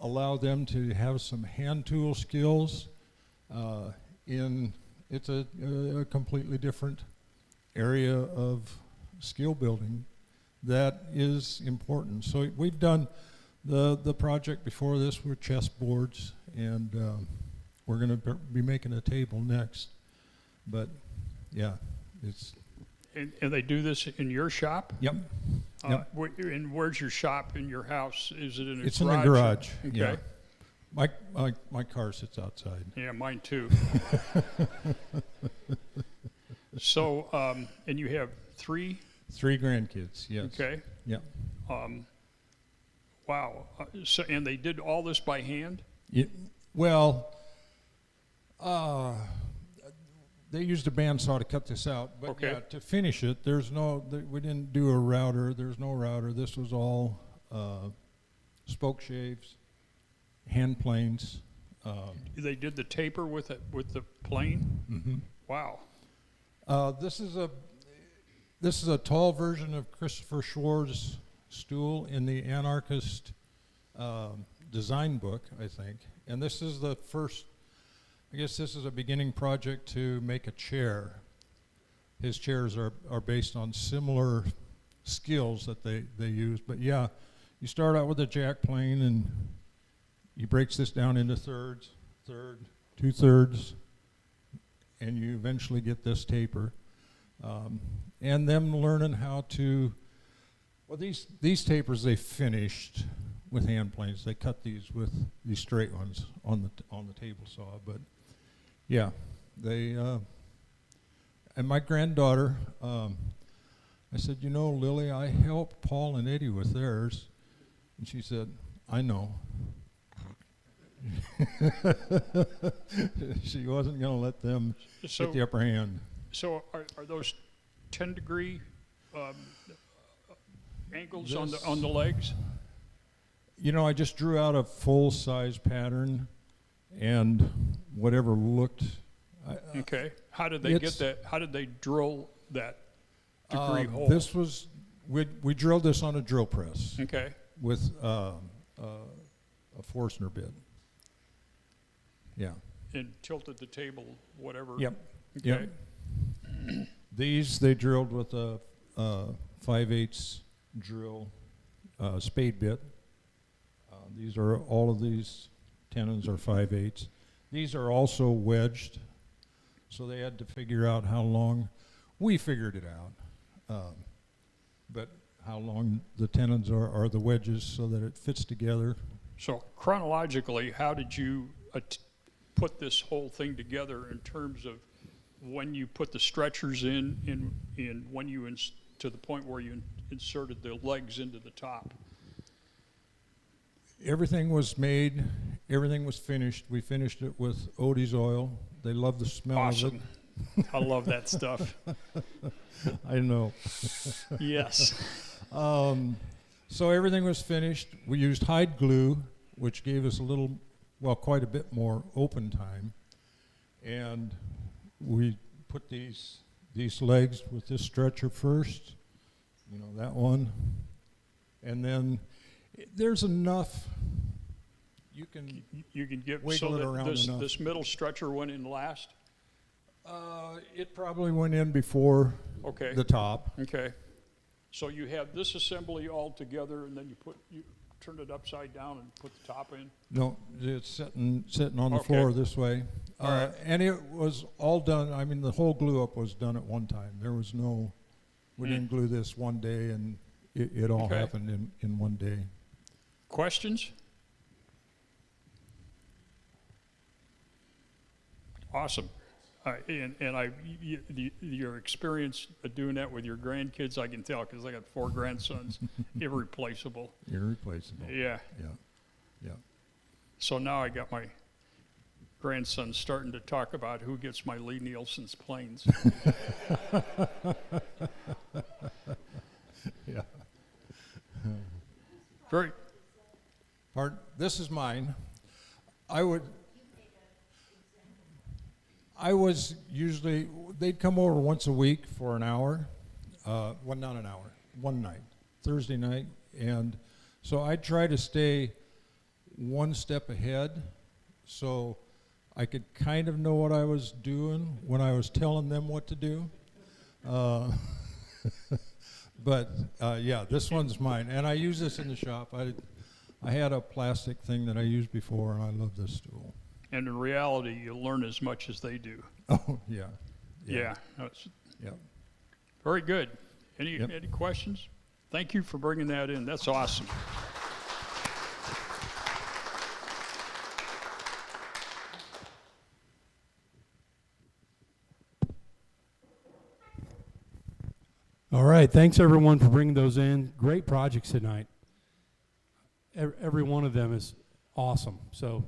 allow them to have some hand tool skills. It's a completely different area of skill building that is important. So we've done the project before this with chessboards, and we're going to be making a table next. But yeah, it's. And they do this in your shop? Yep. Yep. And where's your shop in your house? Is it in a garage? It's in the garage. Okay. Yeah. My car sits outside. Yeah, mine too. So, and you have three? 3 grandkids, yes. Okay. Yep. Wow. So, and they did all this by hand? They used a bandsaw to cut this out, but okay. yeah, to finish it, we didn't do a router. There's no router. This was all spoke shaves, hand planes. They did the taper with the plane? Mm-hmm. Wow. This is a tall version of Christopher Schwarz's Stool in the Anarchist design book, I think. And this is the first, I guess this is a beginning project to make a chair. His chairs are based on similar skills that they use. But yeah, you start out with a jack plane, and he breaks this down into thirds, 2/3, and you eventually get this taper. And them learning how to, well, these tapers they finished with hand planes. They cut these with these straight ones on the table saw. But yeah, they and my granddaughter, I said, you know, Lily, I helped Paul and Eddie with theirs, and she said, I know. She wasn't going to let them get the upper hand. So are those 10-degree angles on the legs? You know, I just drew out a full-size pattern, and whatever looked. Okay. How did they get that? How did they drill that degree hole? This was we drilled this on a drill press. Okay. With a Forstner bit. Yeah. And tilted the table, whatever. Yep. Okay. Yep. These they drilled with a 5/8 drill spade bit. All of these tenons are 5/8. These are also wedged, so they had to figure out how long. We figured it out, but how long the tenons are the wedges so that it fits together. So chronologically, how did you put this whole thing together in terms of when you put the stretchers in when you to the point where you inserted the legs into the top? Everything was made. Everything was finished. We finished it with Odie's oil. They love the smell of it. I love that stuff. I know. Yes. So everything was finished. We used hide glue, which gave us quite a bit more open time. And we put these legs with this stretcher first, that one. And then there's enough. You can get wiggle it around enough. This middle stretcher went in last? It probably went in before the top. Okay. So you have this assembly all together, and then you turn it upside down and put the top in? No, it's sitting on the Okay. floor this way. All right. And it was all done, I mean, the whole glue up was done at one time. There was no, we didn't glue this one day and it all Okay. happened in one day. Questions? Awesome. Your experience of doing that with your grandkids, I can tell, because I got 4 grandsons, irreplaceable. Irreplaceable. Yeah. Yeah. So now I got my grandson starting to talk about who gets my Lee Nielsen's planes. Yeah. Very. Pardon? This is mine. I was usually, they'd come over once a week for an hour. Well, not an hour, one night, Thursday night. And so I'd try to stay one step ahead so I could kind of know what I was doing when I was telling them what to do. But yeah, this one's mine. And I use this in the shop. I had a plastic thing that I used before, and I love this stool. And in reality, you learn as much as they do. Oh, yeah. Yeah. That's Yep. very good. Any questions? Thank you for bringing that in. That's awesome. All right, thanks everyone for bringing those in. Great projects tonight. Every one of them is awesome. So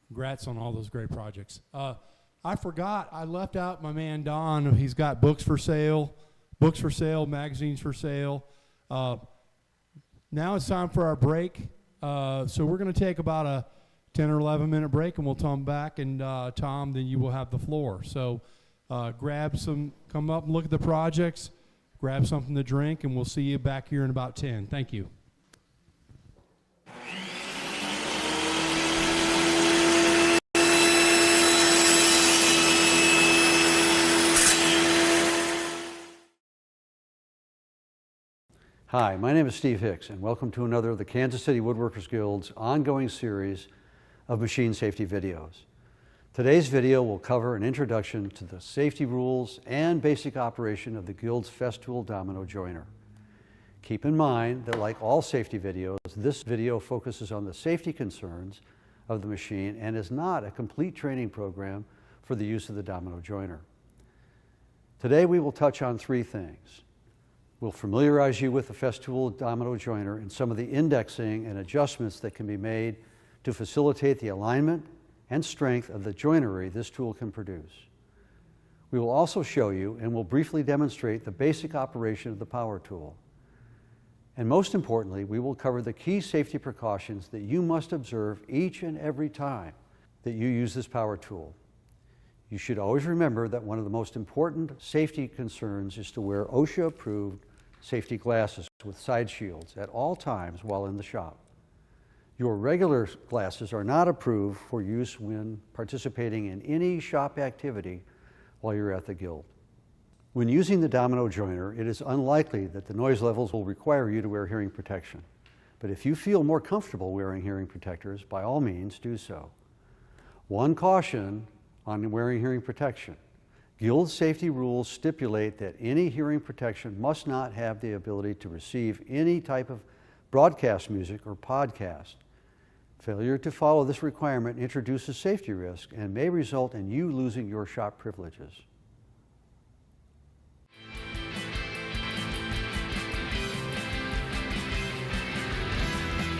congrats on all those great projects. I forgot, I left out my man Don. He's got books for sale, magazines for sale. Now it's time for our break. So we're going to take about a 10 or 11 minute break, and we'll come back, and Tom, then you will have the floor. So come up and look at the projects, grab something to drink, and we'll see you back here in about 10. Thank you. Hi, my name is Steve Hicks, and welcome to another of the Kansas City Woodworkers Guild's ongoing series of machine safety videos. Today's video will cover an introduction to the safety rules and basic operation of the Guild's Festool domino joiner. Keep in mind that, like all safety videos, this video focuses on the safety concerns of the machine and is not a complete training program for the use of the domino joiner. Today we will touch on 3 things. We'll familiarize you with the Festool domino joiner and some of the indexing and adjustments that can be made to facilitate the alignment and strength of the joinery this tool can produce. We will also show you and will briefly demonstrate the basic operation of the power tool. And most importantly, we will cover the key safety precautions that you must observe each and every time that you use this power tool. You should always remember that one of the most important safety concerns is to wear OSHA-approved safety glasses with side shields at all times while in the shop. Your regular glasses are not approved for use when participating in any shop activity while you're at the Guild. When using the domino joiner, it is unlikely that the noise levels will require you to wear hearing protection. But if you feel more comfortable wearing hearing protectors, by all means do so. One caution on wearing hearing protection. Guild safety rules stipulate that any hearing protection must not have the ability to receive any type of broadcast music or podcast. Failure to follow this requirement introduces safety risk and may result in you losing your shop privileges.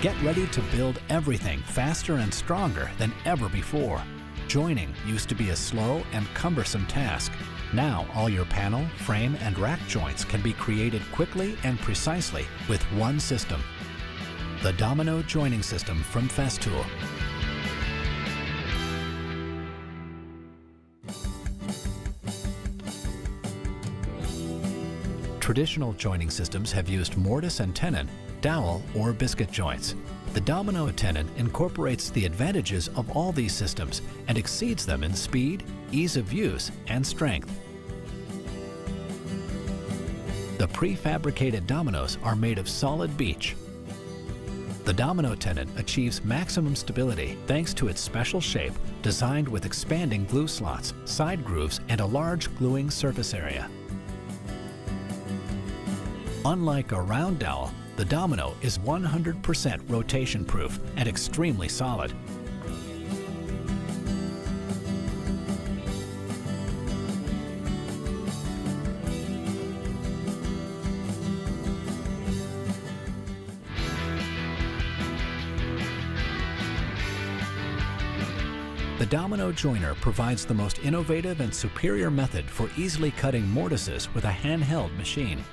Get ready to build everything faster and stronger than ever before. Joining used to be a slow and cumbersome task. Now all your panel, frame, and rack joints can be created quickly and precisely with one system. The Domino Joining System from Festool. Traditional joining systems have used mortise and tenon, dowel, or biscuit joints. The Domino tenon incorporates the advantages of all these systems and exceeds them in speed, ease of use, and strength. The prefabricated dominoes are made of solid beech. The domino tenon achieves maximum stability thanks to its special shape, designed with expanding glue slots, side grooves, and a large gluing surface area. Unlike a round dowel, the domino is 100% rotation-proof and extremely solid. The domino joiner provides the most innovative and superior method for easily cutting mortises with a handheld machine.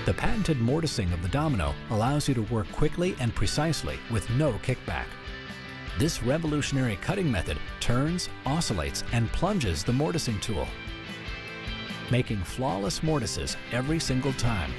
The patented mortising of the domino allows you to work quickly and precisely with no kickback. This revolutionary cutting method turns, oscillates, and plunges the mortising tool, making flawless mortises every single time.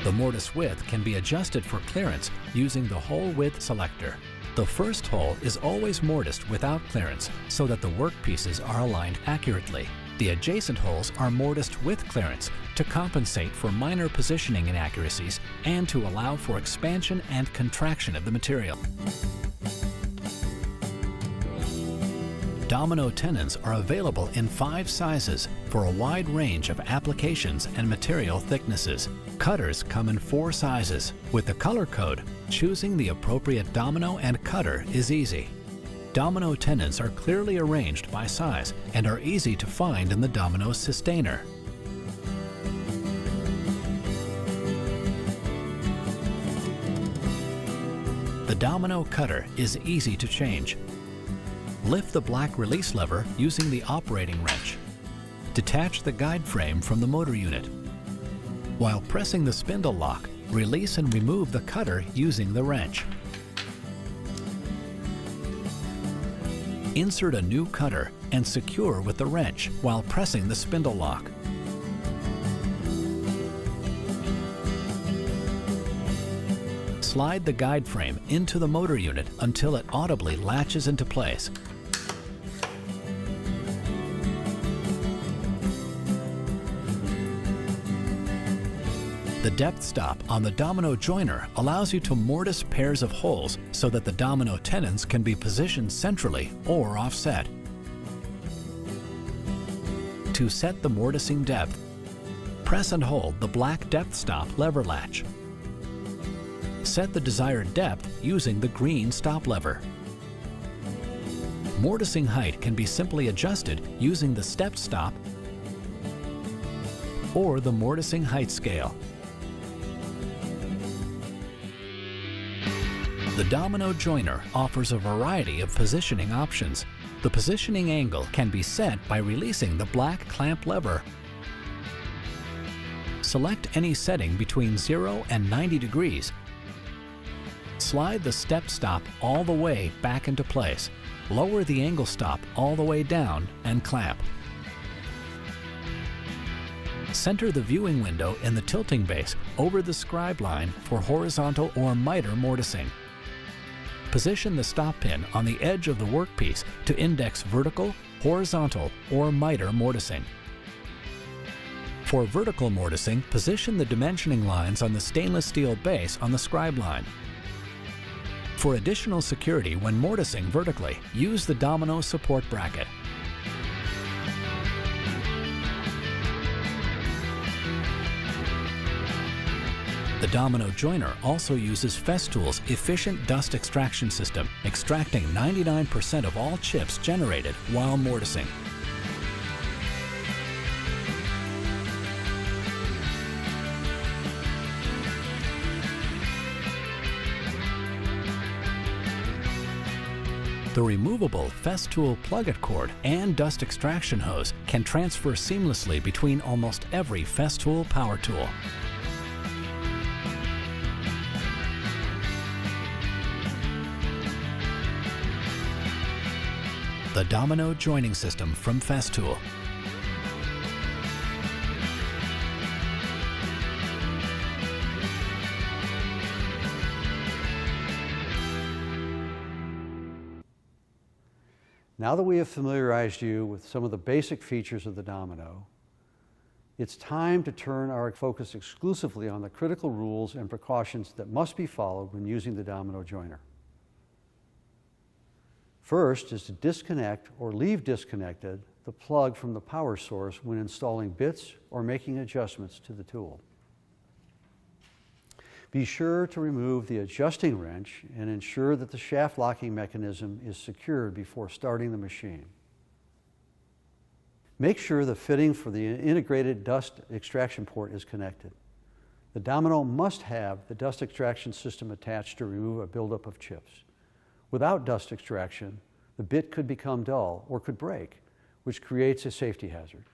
The mortise width can be adjusted for clearance using the hole width selector. The first hole is always mortised without clearance so that the workpieces are aligned accurately. The adjacent holes are mortised with clearance to compensate for minor positioning inaccuracies and to allow for expansion and contraction of the material. Domino tenons are available in 5 sizes for a wide range of applications and material thicknesses. Cutters come in 4 sizes. With the color code, choosing the appropriate domino and cutter is easy. Domino tenons are clearly arranged by size and are easy to find in the domino sustainer. The domino cutter is easy to change. Lift the black release lever using the operating wrench. Detach the guide frame from the motor unit. While pressing the spindle lock, release and remove the cutter using the wrench. Insert a new cutter and secure with the wrench while pressing the spindle lock. Slide the guide frame into the motor unit until it audibly latches into place. The depth stop on the domino joiner allows you to mortise pairs of holes so that the domino tenons can be positioned centrally or offset. To set the mortising depth, press and hold the black depth stop lever latch. Set the desired depth using the green stop lever. Mortising height can be simply adjusted using the step stop or the mortising height scale. The domino joiner offers a variety of positioning options. The positioning angle can be set by releasing the black clamp lever. Select any setting between 0 and 90 degrees. Slide the step stop all the way back into place. Lower the angle stop all the way down and clamp. Center the viewing window in the tilting base over the scribe line for horizontal or miter mortising. Position the stop pin on the edge of the workpiece to index vertical, horizontal, or miter mortising. For vertical mortising, position the dimensioning lines on the stainless steel base on the scribe line. For additional security when mortising vertically, use the domino support bracket. The domino joiner also uses Festool's efficient dust extraction system, extracting 99% of all chips generated while mortising. The removable Festool plug-it cord and dust extraction hose can transfer seamlessly between almost every Festool power tool. The domino joining system from Festool. Now that we have familiarized you with some of the basic features of the domino, it's time to turn our focus exclusively on the critical rules and precautions that must be followed when using the domino joiner. First is to disconnect or leave disconnected the plug from the power source when installing bits or making adjustments to the tool. Be sure to remove the adjusting wrench and ensure that the shaft locking mechanism is secured before starting the machine. Make sure the fitting for the integrated dust extraction port is connected. The domino must have the dust extraction system attached to remove a buildup of chips. Without dust extraction, the bit could become dull or could break, which creates a safety hazard.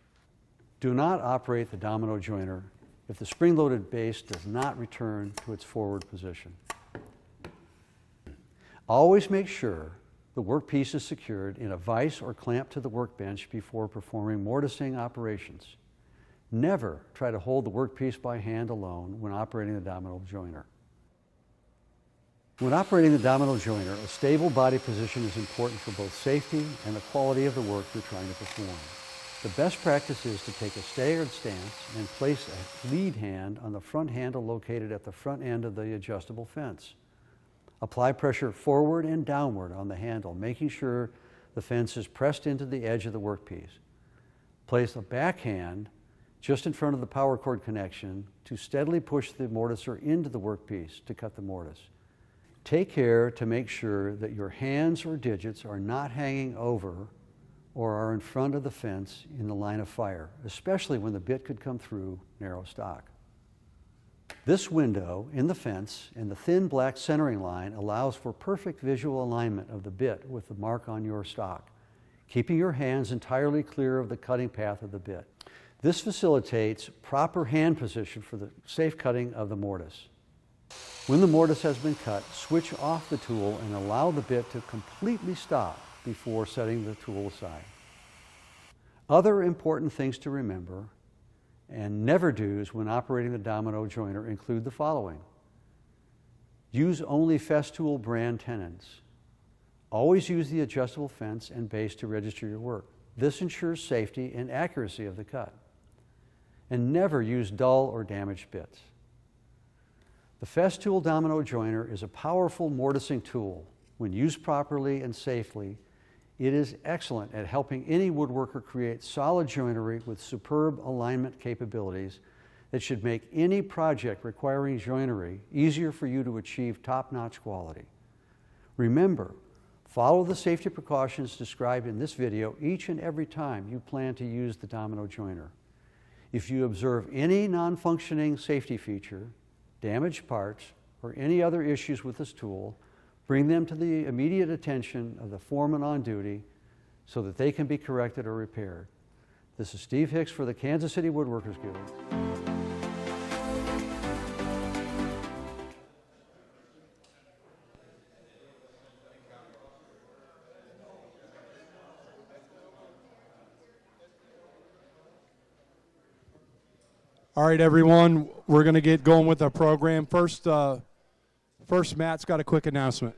Do not operate the domino joiner if the spring-loaded base does not return to its forward position. Always make sure the workpiece is secured in a vise or clamp to the workbench before performing mortising operations. Never try to hold the workpiece by hand alone when operating the domino joiner. When operating the domino joiner, a stable body position is important for both safety and the quality of the work you're trying to perform. The best practice is to take a staggered stance and place a lead hand on the front handle located at the front end of the adjustable fence. Apply pressure forward and downward on the handle, making sure the fence is pressed into the edge of the workpiece. Place a back hand just in front of the power cord connection to steadily push the mortiser into the workpiece to cut the mortise. Take care to make sure that your hands or digits are not hanging over or are in front of the fence in the line of fire, especially when the bit could come through narrow stock. This window in the fence and the thin black centering line allows for perfect visual alignment of the bit with the mark on your stock, keeping your hands entirely clear of the cutting path of the bit. This facilitates proper hand position for the safe cutting of the mortise. When the mortise has been cut, switch off the tool and allow the bit to completely stop before setting the tool aside. Other important things to remember and never-dos when operating the domino joiner include the following. Use only Festool brand tenons. Always use the adjustable fence and base to register your work. This ensures safety and accuracy of the cut. And never use dull or damaged bits. The Festool domino joiner is a powerful mortising tool. When used properly and safely, it is excellent at helping any woodworker create solid joinery with superb alignment capabilities that should make any project requiring joinery easier for you to achieve top-notch quality. Remember, follow the safety precautions described in this video each and every time you plan to use the domino joiner. If you observe any non-functioning safety feature, damaged parts, or any other issues with this tool, bring them to the immediate attention of the foreman on duty so that they can be corrected or repaired. This is Steve Hicks for the Kansas City Woodworkers Guild. All right, everyone, we're going to get going with our program. First, Matt's got a quick announcement.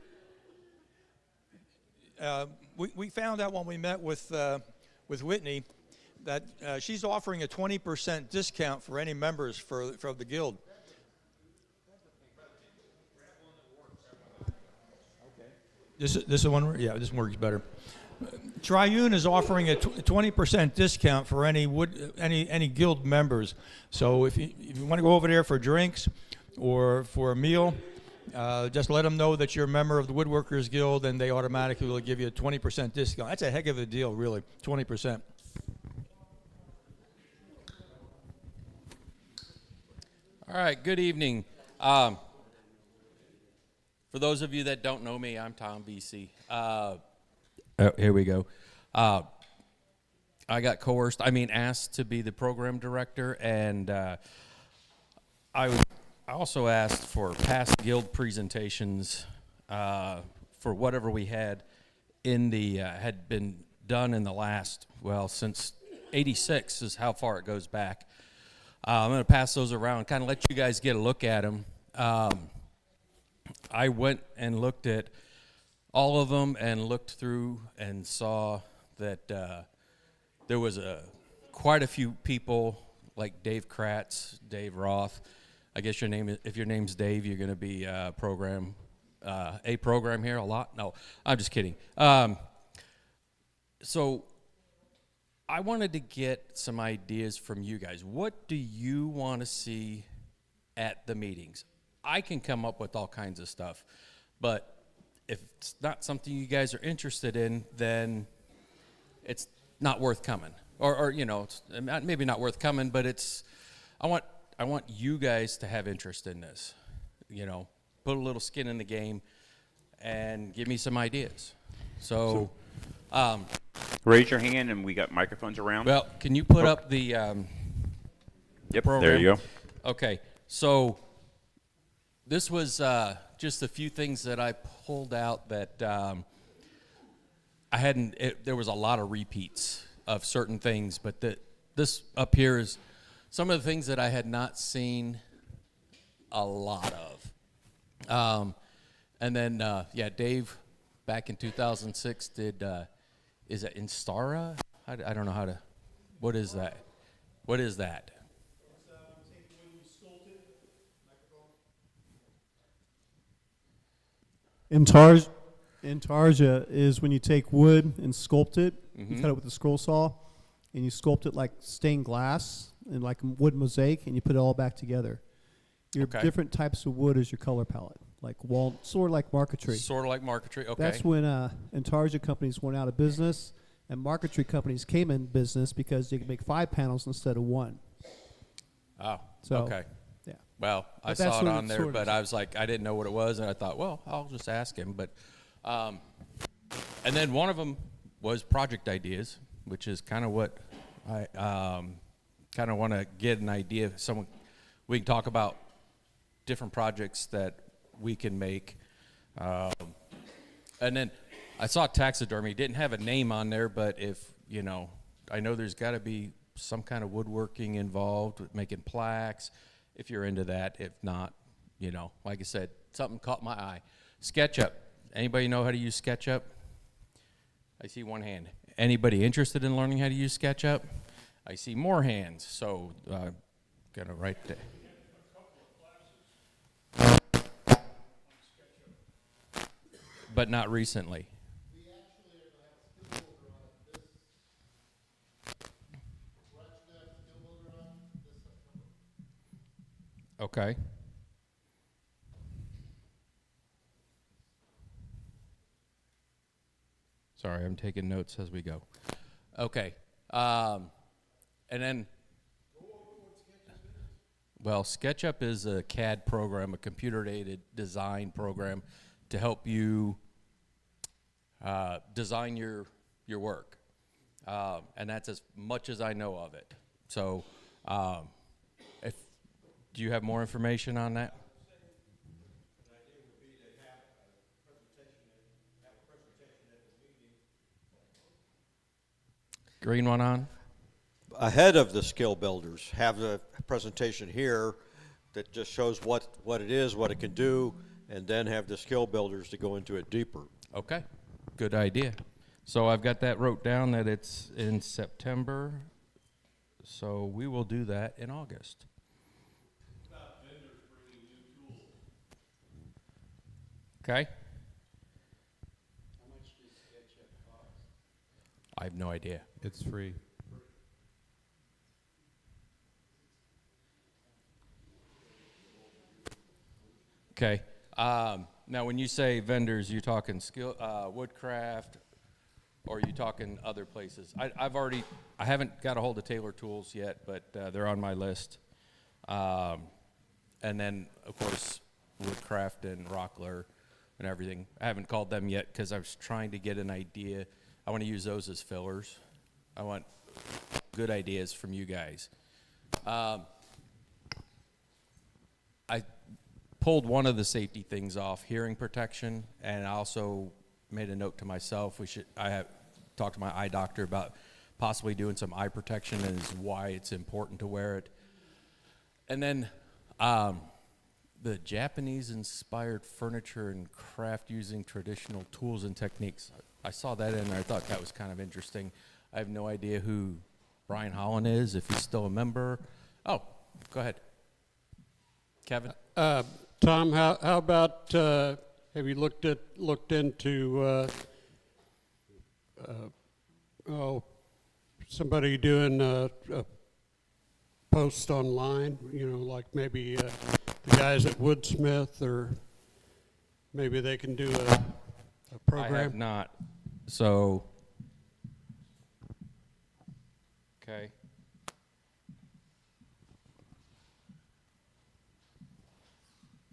We found out when we met with Whitney that she's offering a 20% discount for any members for the guild. This one, yeah, this one works better. Triune is offering a 20% discount for any guild members. So if you want to go over there for drinks or for a meal, just let them know that you're a member of the Woodworkers Guild, and they automatically will give you a 20% discount. That's a heck of a deal, really, 20%. All right, good evening. For those of you that don't know me, I'm Tom Vece. Here we go. I got asked to be the program director, and I also asked for past guild presentations for whatever we had in the had been done in the last, since '86 is how far it goes back. I'm going to pass those around, kind of let you guys get a look at them. I went and looked at all of them and looked through and saw that there was quite a few people like Dave Kratz, Dave Roth. I guess if your name's Dave, you're going to be a program here a lot. No, I'm just kidding. So I wanted to get some ideas from you guys. What do you want to see at the meetings? I can come up with all kinds of stuff, but if it's not something you guys are interested in, then it's not worth coming. Or you know, it's maybe not worth coming, but I want you guys to have interest in this. You know, put a little skin in the game and give me some ideas. So raise your hand, and we got microphones around. Well, can you put up the Yep, program? there you go. Okay, so this was just a few things that I pulled out that there was a lot of repeats of certain things, but this up here is some of the things that I had not seen a lot of. And then, Dave, back in 2006, did, is it Instara? I don't know what is that? What is that? Intarsia is when you take wood and sculpt it. You cut it with a scroll saw, and you sculpt it like stained glass and like wood mosaic, and you put it all back together. Your different types of wood is your color palette, like sort of like marquetry. Sort of like marquetry. Okay. That's when Intarsia companies went out of business, and marquetry companies came in business because you could make 5 panels instead of 1. Oh. So, okay. Yeah. Well, I saw it on there, but I was like, I didn't know what it was, and I thought, well, I'll just ask him. But, and then one of them was project ideas, which is kind of what I kind of want to get an idea of. We can talk about different projects that we can make. And then I saw taxidermy. Didn't have a name on there, but I know there's got to be some kind of woodworking involved with making plaques, if you're into that. If not, like I said, something caught my eye. SketchUp. Anybody know how to use SketchUp? I see one hand. Anybody interested in learning how to use SketchUp? I see more hands, so gonna write that. But not recently. Okay. Sorry, I'm taking notes as we go. Okay. And then, well, SketchUp is a CAD program, a computer-aided design program to help you design your work. And that's as much as I know of it. So, do you have more information on that? Green one on? Ahead of the skill builders, have a presentation here that just shows what it is, what it can do, and then have the skill builders to go into it deeper. Okay, good idea. So I've got that wrote down that it's in September, so we will do that in August. Okay. How much does SketchUp cost? I have no idea. It's free. Okay. Now, when you say vendors, you talking Woodcraft, or are you talking other places? I haven't got a hold of Taylor Tools yet, but they're on my list. And then, of course, Woodcraft and Rockler and everything. I haven't called them yet because I was trying to get an idea. I want to use those as fillers. I want good ideas from you guys. I pulled one of the safety things off, hearing protection, and I also made a note to myself. I have talked to my eye doctor about possibly doing some eye protection and why it's important to wear it. And then the Japanese-inspired furniture and craft using traditional tools and techniques. I saw that in there. I thought that was kind of interesting. I have no idea who Brian Holland is, if he's still a member. Oh, go ahead. Kevin? Tom, how about, have you looked into, somebody doing a post online, like maybe the guys at Woodsmith, or maybe they can do a program? I have not. So, okay.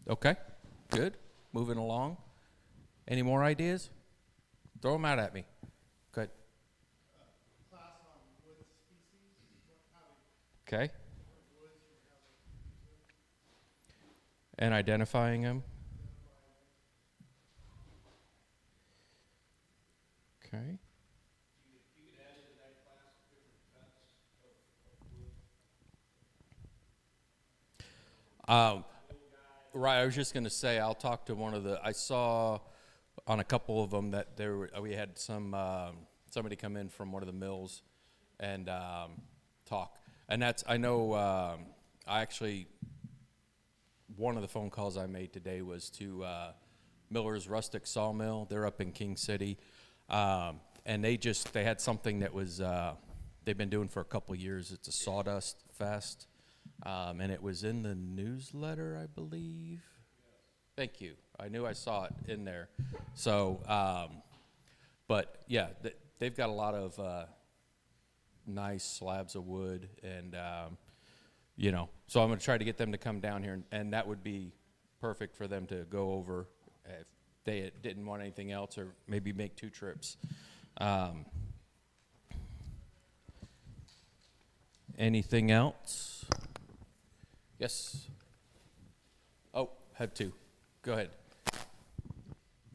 Okay, good. Moving along. Any more ideas? Throw them out at me. Good. Okay. And identifying them. Okay. Right, I was just going to say, I'll talk to one of the, I saw on a couple of them that we had somebody come in from one of the mills and talk. And that's, I know, I actually, one of the phone calls I made today was to Miller's Rustic Sawmill. They're up in King City. And they had something that was, they've been doing for a couple years. It's a sawdust fest. And it was in the newsletter, I believe. Thank you. I knew I saw it in there. So, but yeah, they've got a lot of nice slabs of wood, and so I'm going to try to get them to come down here, and that would be perfect for them to go over if they didn't want anything else, or maybe make 2 trips. Anything else? Yes. Oh, had 2. Go ahead.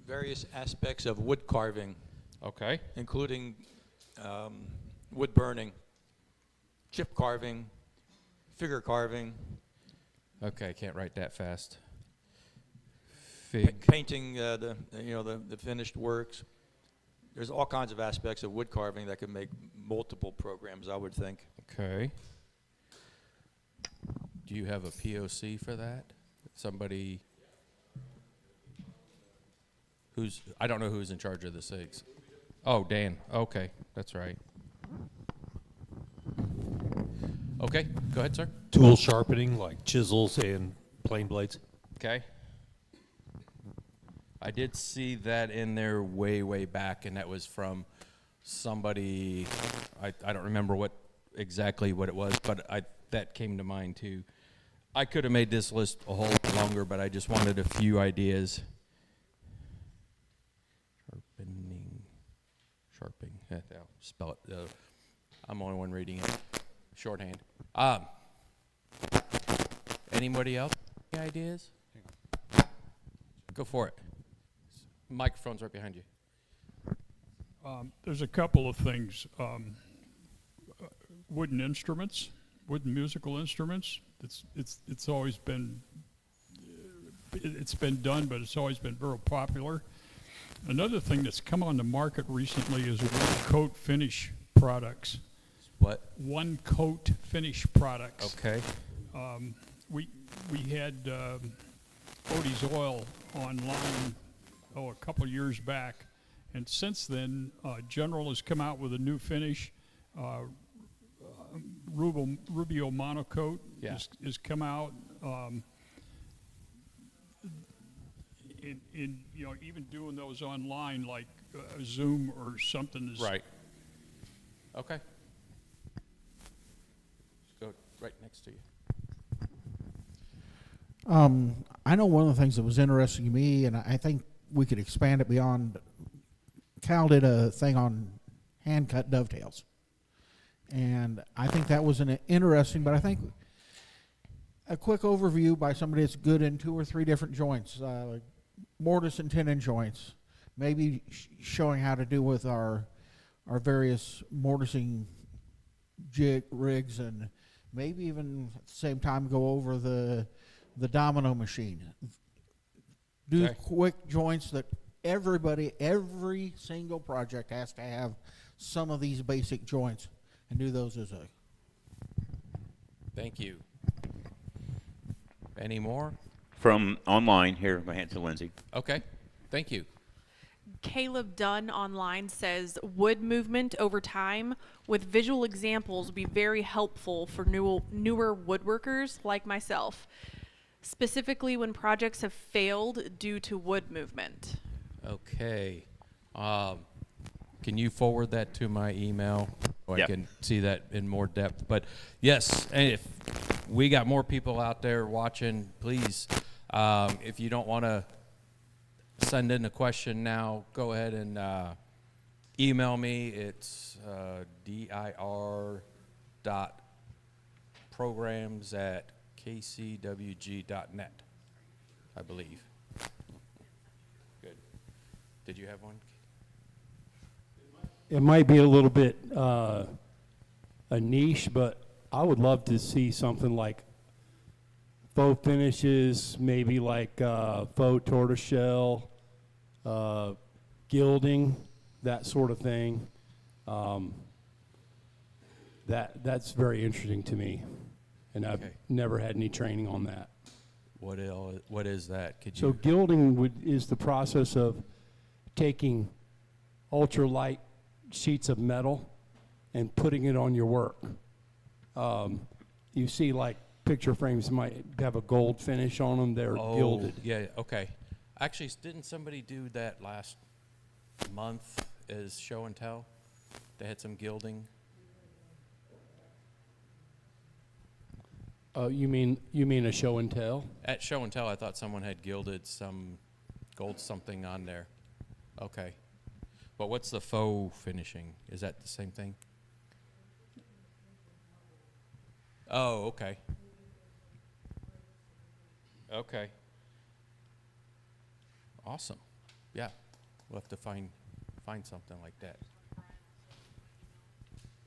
Various aspects of wood carving. Okay. Including wood burning, chip carving, figure carving. Okay, can't write that fast. Painting the finished works. There's all kinds of aspects of wood carving that could make multiple programs, I would think. Okay. Do you have a POC for that? Somebody I don't know who's in charge of the SIGs. Oh, Dan. Okay, that's right. Okay, go ahead, sir. Tool sharpening, like chisels and plane blades. Okay. I did see that in there way back, and that was from somebody, I don't remember exactly what it was, but that came to mind too. I could have made this list a whole lot longer, but I just wanted a few ideas. Sharpening. I'll spell it. I'm the only one reading it. Shorthand. Anybody else? Any ideas? Go for it. Microphone's right behind you. There's a couple of things. Wooden instruments, wooden musical instruments. It's always been done, but it's always been very popular. Another thing that's come on the market recently is one-coat finish products. What? One-coat finish products. Okay. We had Odie's Oil online a couple years back, and since then General has come out with a new finish. Rubio Monocoat has come out. Even doing those online, like Zoom or something is right. Okay. Go right next to you. I know one of the things that was interesting to me, and I think we could expand it beyond. Cal did a thing on hand-cut dovetails, and I think that was an interesting. But I think a quick overview by somebody that's good in 2 or 3 different joints, like mortise and tenon joints, maybe showing how to do with our various mortising rigs, and maybe even at the same time go over the the domino machine. Do Okay. quick joints that every single project has to have some of these basic joints, and do those as a. Thank you. Any more? From online, here, my hand to Lindsay. Okay, thank you. Caleb Dunn online says wood movement over time with visual examples would be very helpful for newer woodworkers like myself, specifically when projects have failed due to wood movement. Okay. Can you forward that to my email so I can see that in more depth? But yes, and if we got more people out there watching, please, if you don't want to send in a question now, go ahead and email me. It's dir.programs@kcwg.net, I believe. Good. Did you have one? It might be a little bit a niche, but I would love to see something like faux finishes, maybe like faux tortoiseshell, gilding, that sort of thing. That's very interesting to me, and I've never had any training on that. What is that? Could you? So gilding is the process of taking ultralight sheets of metal and putting it on your work. You see, like picture frames might have a gold finish on them. They're gilded. Yeah. Okay. Actually, didn't somebody do that last month as show and tell? They had some gilding. You mean a show and tell? At show and tell, I thought someone had gilded some gold something on there. Okay. But what's the faux finishing? Is that the same thing? Oh, okay. Okay. Awesome. Yeah. We'll have to find something like that.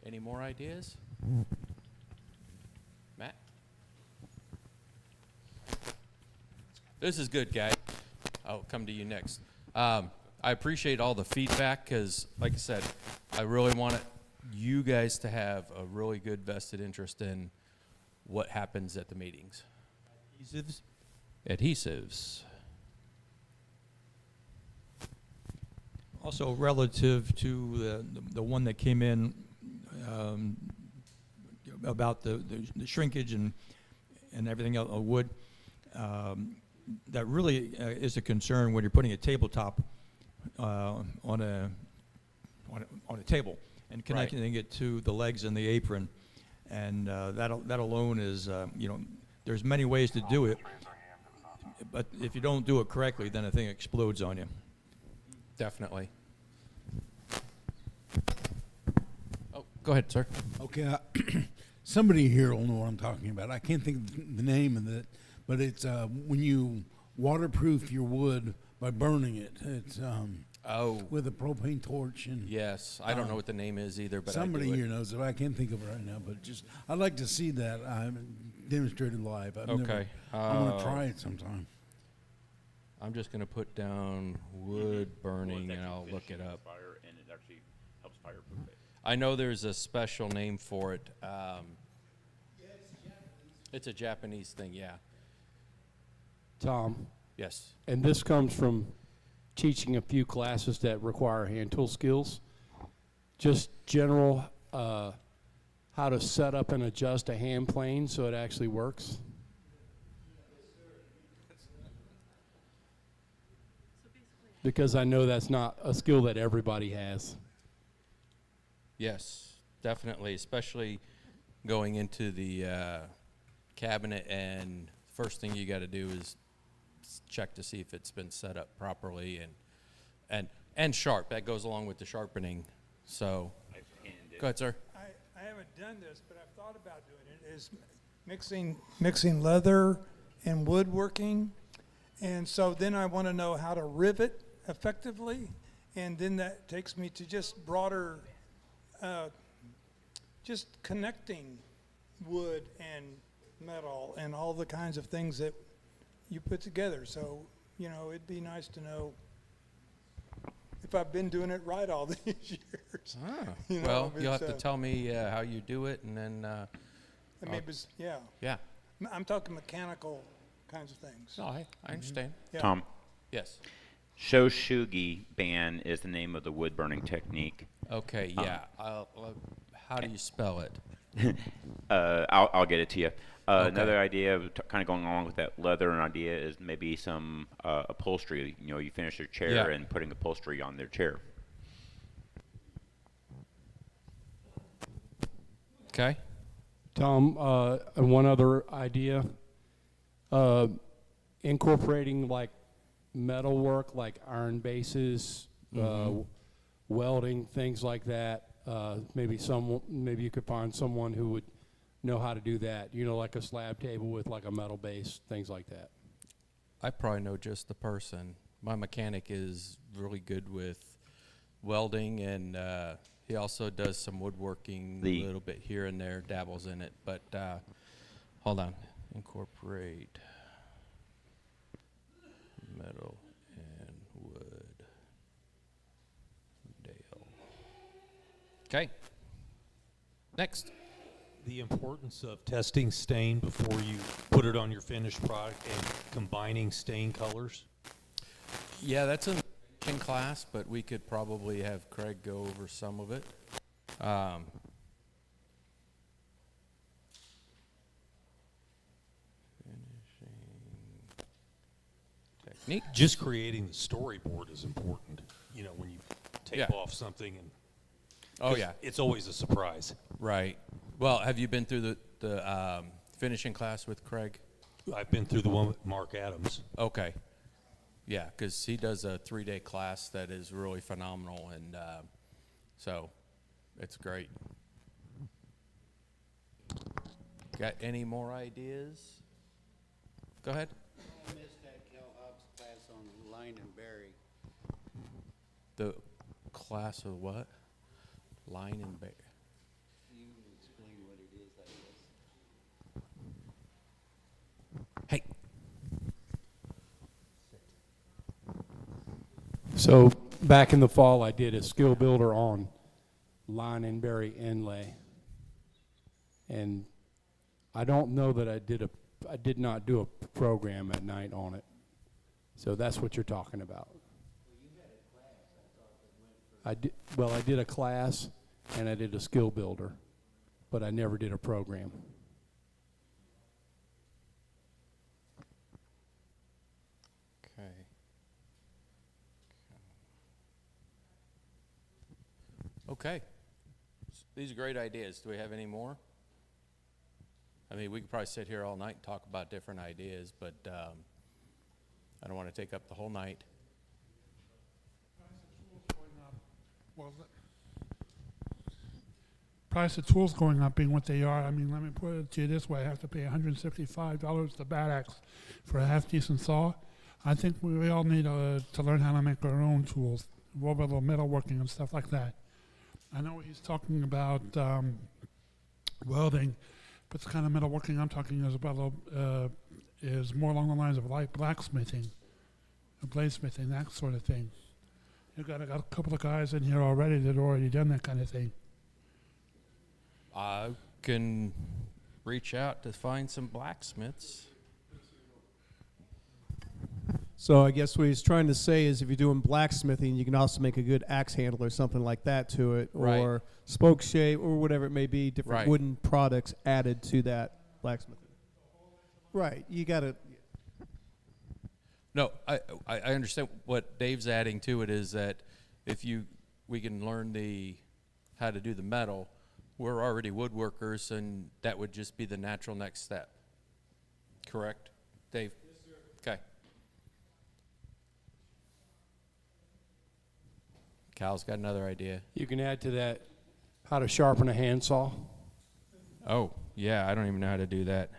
Any more ideas? Matt? This is good, guy. I'll come to you next. I appreciate all the feedback because, like I said, I really want you guys to have a really good vested interest in what happens at the meetings. Adhesives. Also, relative to the one that came in about the shrinkage and everything else, wood, that really is a concern when you're putting a tabletop on a table and connecting it to the legs and the apron, and that alone is there's many ways to do it, but if you don't do it correctly, then the thing explodes on you. Definitely. Oh, go ahead, sir. Okay, somebody here will know what I'm talking about. I can't think of the name of it, but it's when you waterproof your wood by burning it. It's with a propane torch and. Yes, I don't know what the name is either, but somebody I do here knows it. I can't think of it right now, but I'd like to see that demonstrated live. I'm going to try it sometime. I'm just going to put down wood burning, and I'll look it up. Fire, and it actually helps fireproof it. I know there's a special name for it. It's a Japanese thing, yeah. Tom? Yes. And this comes from teaching a few classes that require hand tool skills. Just general how to set up and adjust a hand plane so it actually works. Because I know that's not a skill that everybody has. Yes, definitely, especially going into the cabinet, and first thing you got to do is check to see if it's been set up properly and sharp. That goes along with the sharpening. So, go ahead, sir. I haven't done this, but I've thought about doing it. Is mixing leather and woodworking, and so then I want to know how to rivet effectively, and then that takes me to just broader, just connecting wood and metal and all the kinds of things that you put together. So, you know, it'd be nice to know if I've been doing it right all these years. Ah, You know, well, if you'll it's, have to tell me how you do it, and then. I mean, yeah. Yeah. I'm talking mechanical kinds of things. No, I understand. Yeah. Tom. Yes. Shoshugi ban is the name of the wood burning technique. Okay. Yeah. How do you spell it? I'll get it to you. Okay. Another idea, kind of going along with that leather and idea, is maybe some upholstery. You know, you finish your chair Yeah. and putting upholstery on their chair. Okay. Tom, and one other idea, incorporating like metal work, like iron bases, welding, things like that. Maybe you could find someone who would know how to do that. You know, like a slab table with like a metal base, things like that. I probably know just the person. My mechanic is really good with welding, and he also does some woodworking a little bit here and there, dabbles in it. But hold on. Incorporate metal and wood. Dale. Okay. Next. The importance of testing stain before you put it on your finished product and combining stain colors. Yeah, that's in class, but we could probably have Craig go over some of it. Technique. Just creating the storyboard is important. You know, when you tape off something and it's always a surprise. Right. Well, have you been through the finishing class with Craig? I've been through the one with Mark Adams. Okay. Yeah, because he does a 3-day class that is really phenomenal, and so it's great. Got any more ideas? Go ahead. I missed that Cal Hobbs class on line and berry. The class of what? Line and bear. You explain what it is, I guess. Hey. So back in the fall, I did a skill builder on line and berry inlay, and I don't know that I did not do a program at night on it. So that's what you're talking about. I did a class and I did a skill builder, but I never did a program. Okay. Okay. These are great ideas. Do we have any more? I mean, we could probably sit here all night and talk about different ideas, but I don't want to take up the whole night. Price of tools going up being what they are. I mean, let me put it to you this way. I have to pay $165 to Bad Axe for a half-decent saw. I think we all need to learn how to make our own tools, orbital metalworking and stuff like that. I know he's talking about welding, but the kind of metalworking I'm talking is more along the lines of light blacksmithing, bladesmithing, that sort of thing. I got a couple of guys in here already that have already done that kind of thing. I can reach out to find some blacksmiths. So I guess what he's trying to say is if you're doing blacksmithing, you can also make a good axe handle or something like that to it, Right. or spoke shape, or whatever it may be, different Right. wooden products added to that blacksmithing. Right, you got to. No, I understand what Dave's adding to it is that if we can learn how to do the metal, we're already woodworkers, and that would just be the natural next step. Correct, Dave? Yes, sir. Okay. Cal's got another idea. You can add to that how to sharpen a handsaw. Oh, yeah, I don't even know how to do that.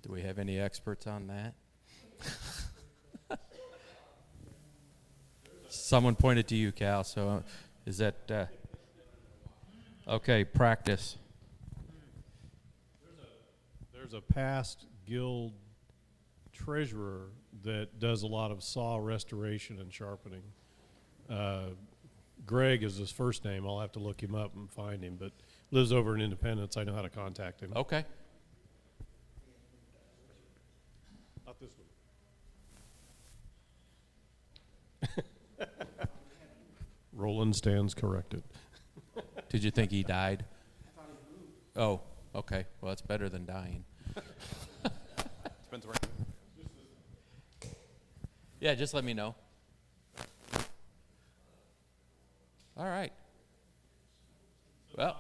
Do we have any experts on that? Someone pointed to you, Cal. So is that okay? Practice. There's a past guild treasurer that does a lot of saw restoration and sharpening. Greg is his first name. I'll have to look him up and find him, but lives over in Independence. I know how to contact him. Okay. Not this one. Roland stands corrected. Did you think he died? Oh, okay. Well, it's better than dying. Depends where. Yeah, just let me know. All right. Well.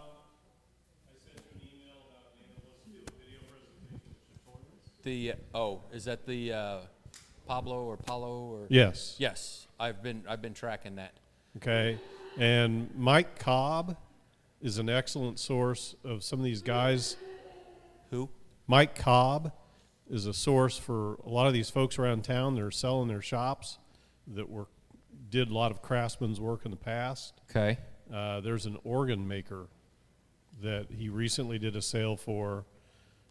Is that the Pablo or Paulo or? Yes. Yes, I've been tracking that. Okay, and Mike Cobb is an excellent source of some of these guys. Who? Mike Cobb is a source for a lot of these folks around town that are selling their shops that did a lot of craftsman's work in the past. Okay. There's an organ maker that he recently did a sale for,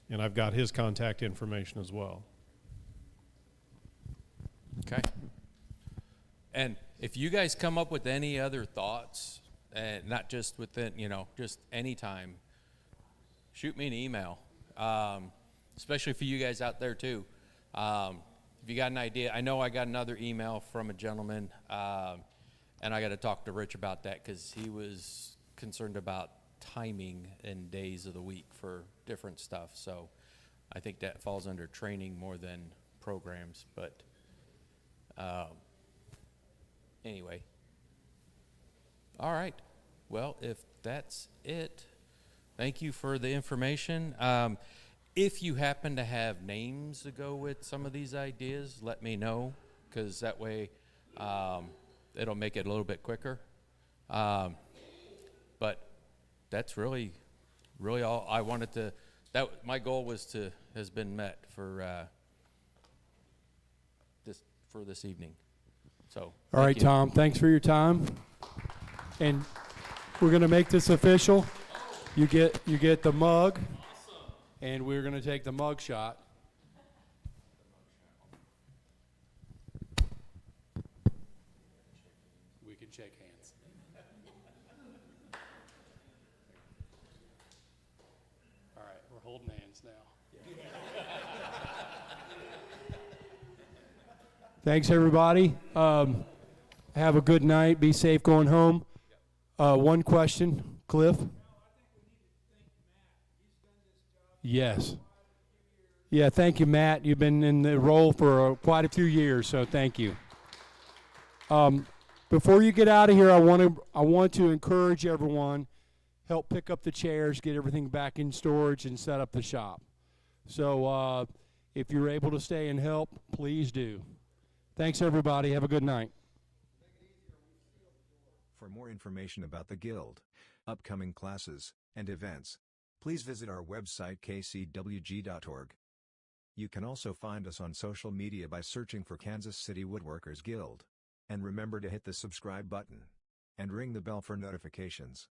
and I've got his contact information as well. Okay. And if you guys come up with any other thoughts, and not just within, just anytime, shoot me an email. Especially for you guys out there too. If you got an idea, I know I got another email from a gentleman, and I got to talk to Rich about that because he was concerned about timing and days of the week for different stuff. So I think that falls under training more than programs. But anyway. All right. Well, if that's it, thank you for the information. If you happen to have names to go with some of these ideas, let me know, because that way it'll make it a little bit quicker. But that's really all I wanted to. My goal has been met for this evening. So. All right, you. Tom. Thanks for your time, and we're going to make this official. You get the mug. And we're going to take the mug shot. We can shake hands. All right, we're holding hands now. Thanks, everybody. Have a good night. Be safe going home. One question, Cliff. Yes. Yeah, thank you, Matt. You've been in the role for quite a few years, so thank you. Before you get out of here, I want to encourage everyone, help pick up the chairs, get everything back in storage, and set up the shop. So if you're able to stay and help, please do. Thanks, everybody. Have a good night. For more information about the Guild, upcoming classes, and events, please visit our website kcwg.org. You can also find us on social media by searching for Kansas City Woodworkers Guild. And remember to hit the subscribe button and ring the bell for notifications.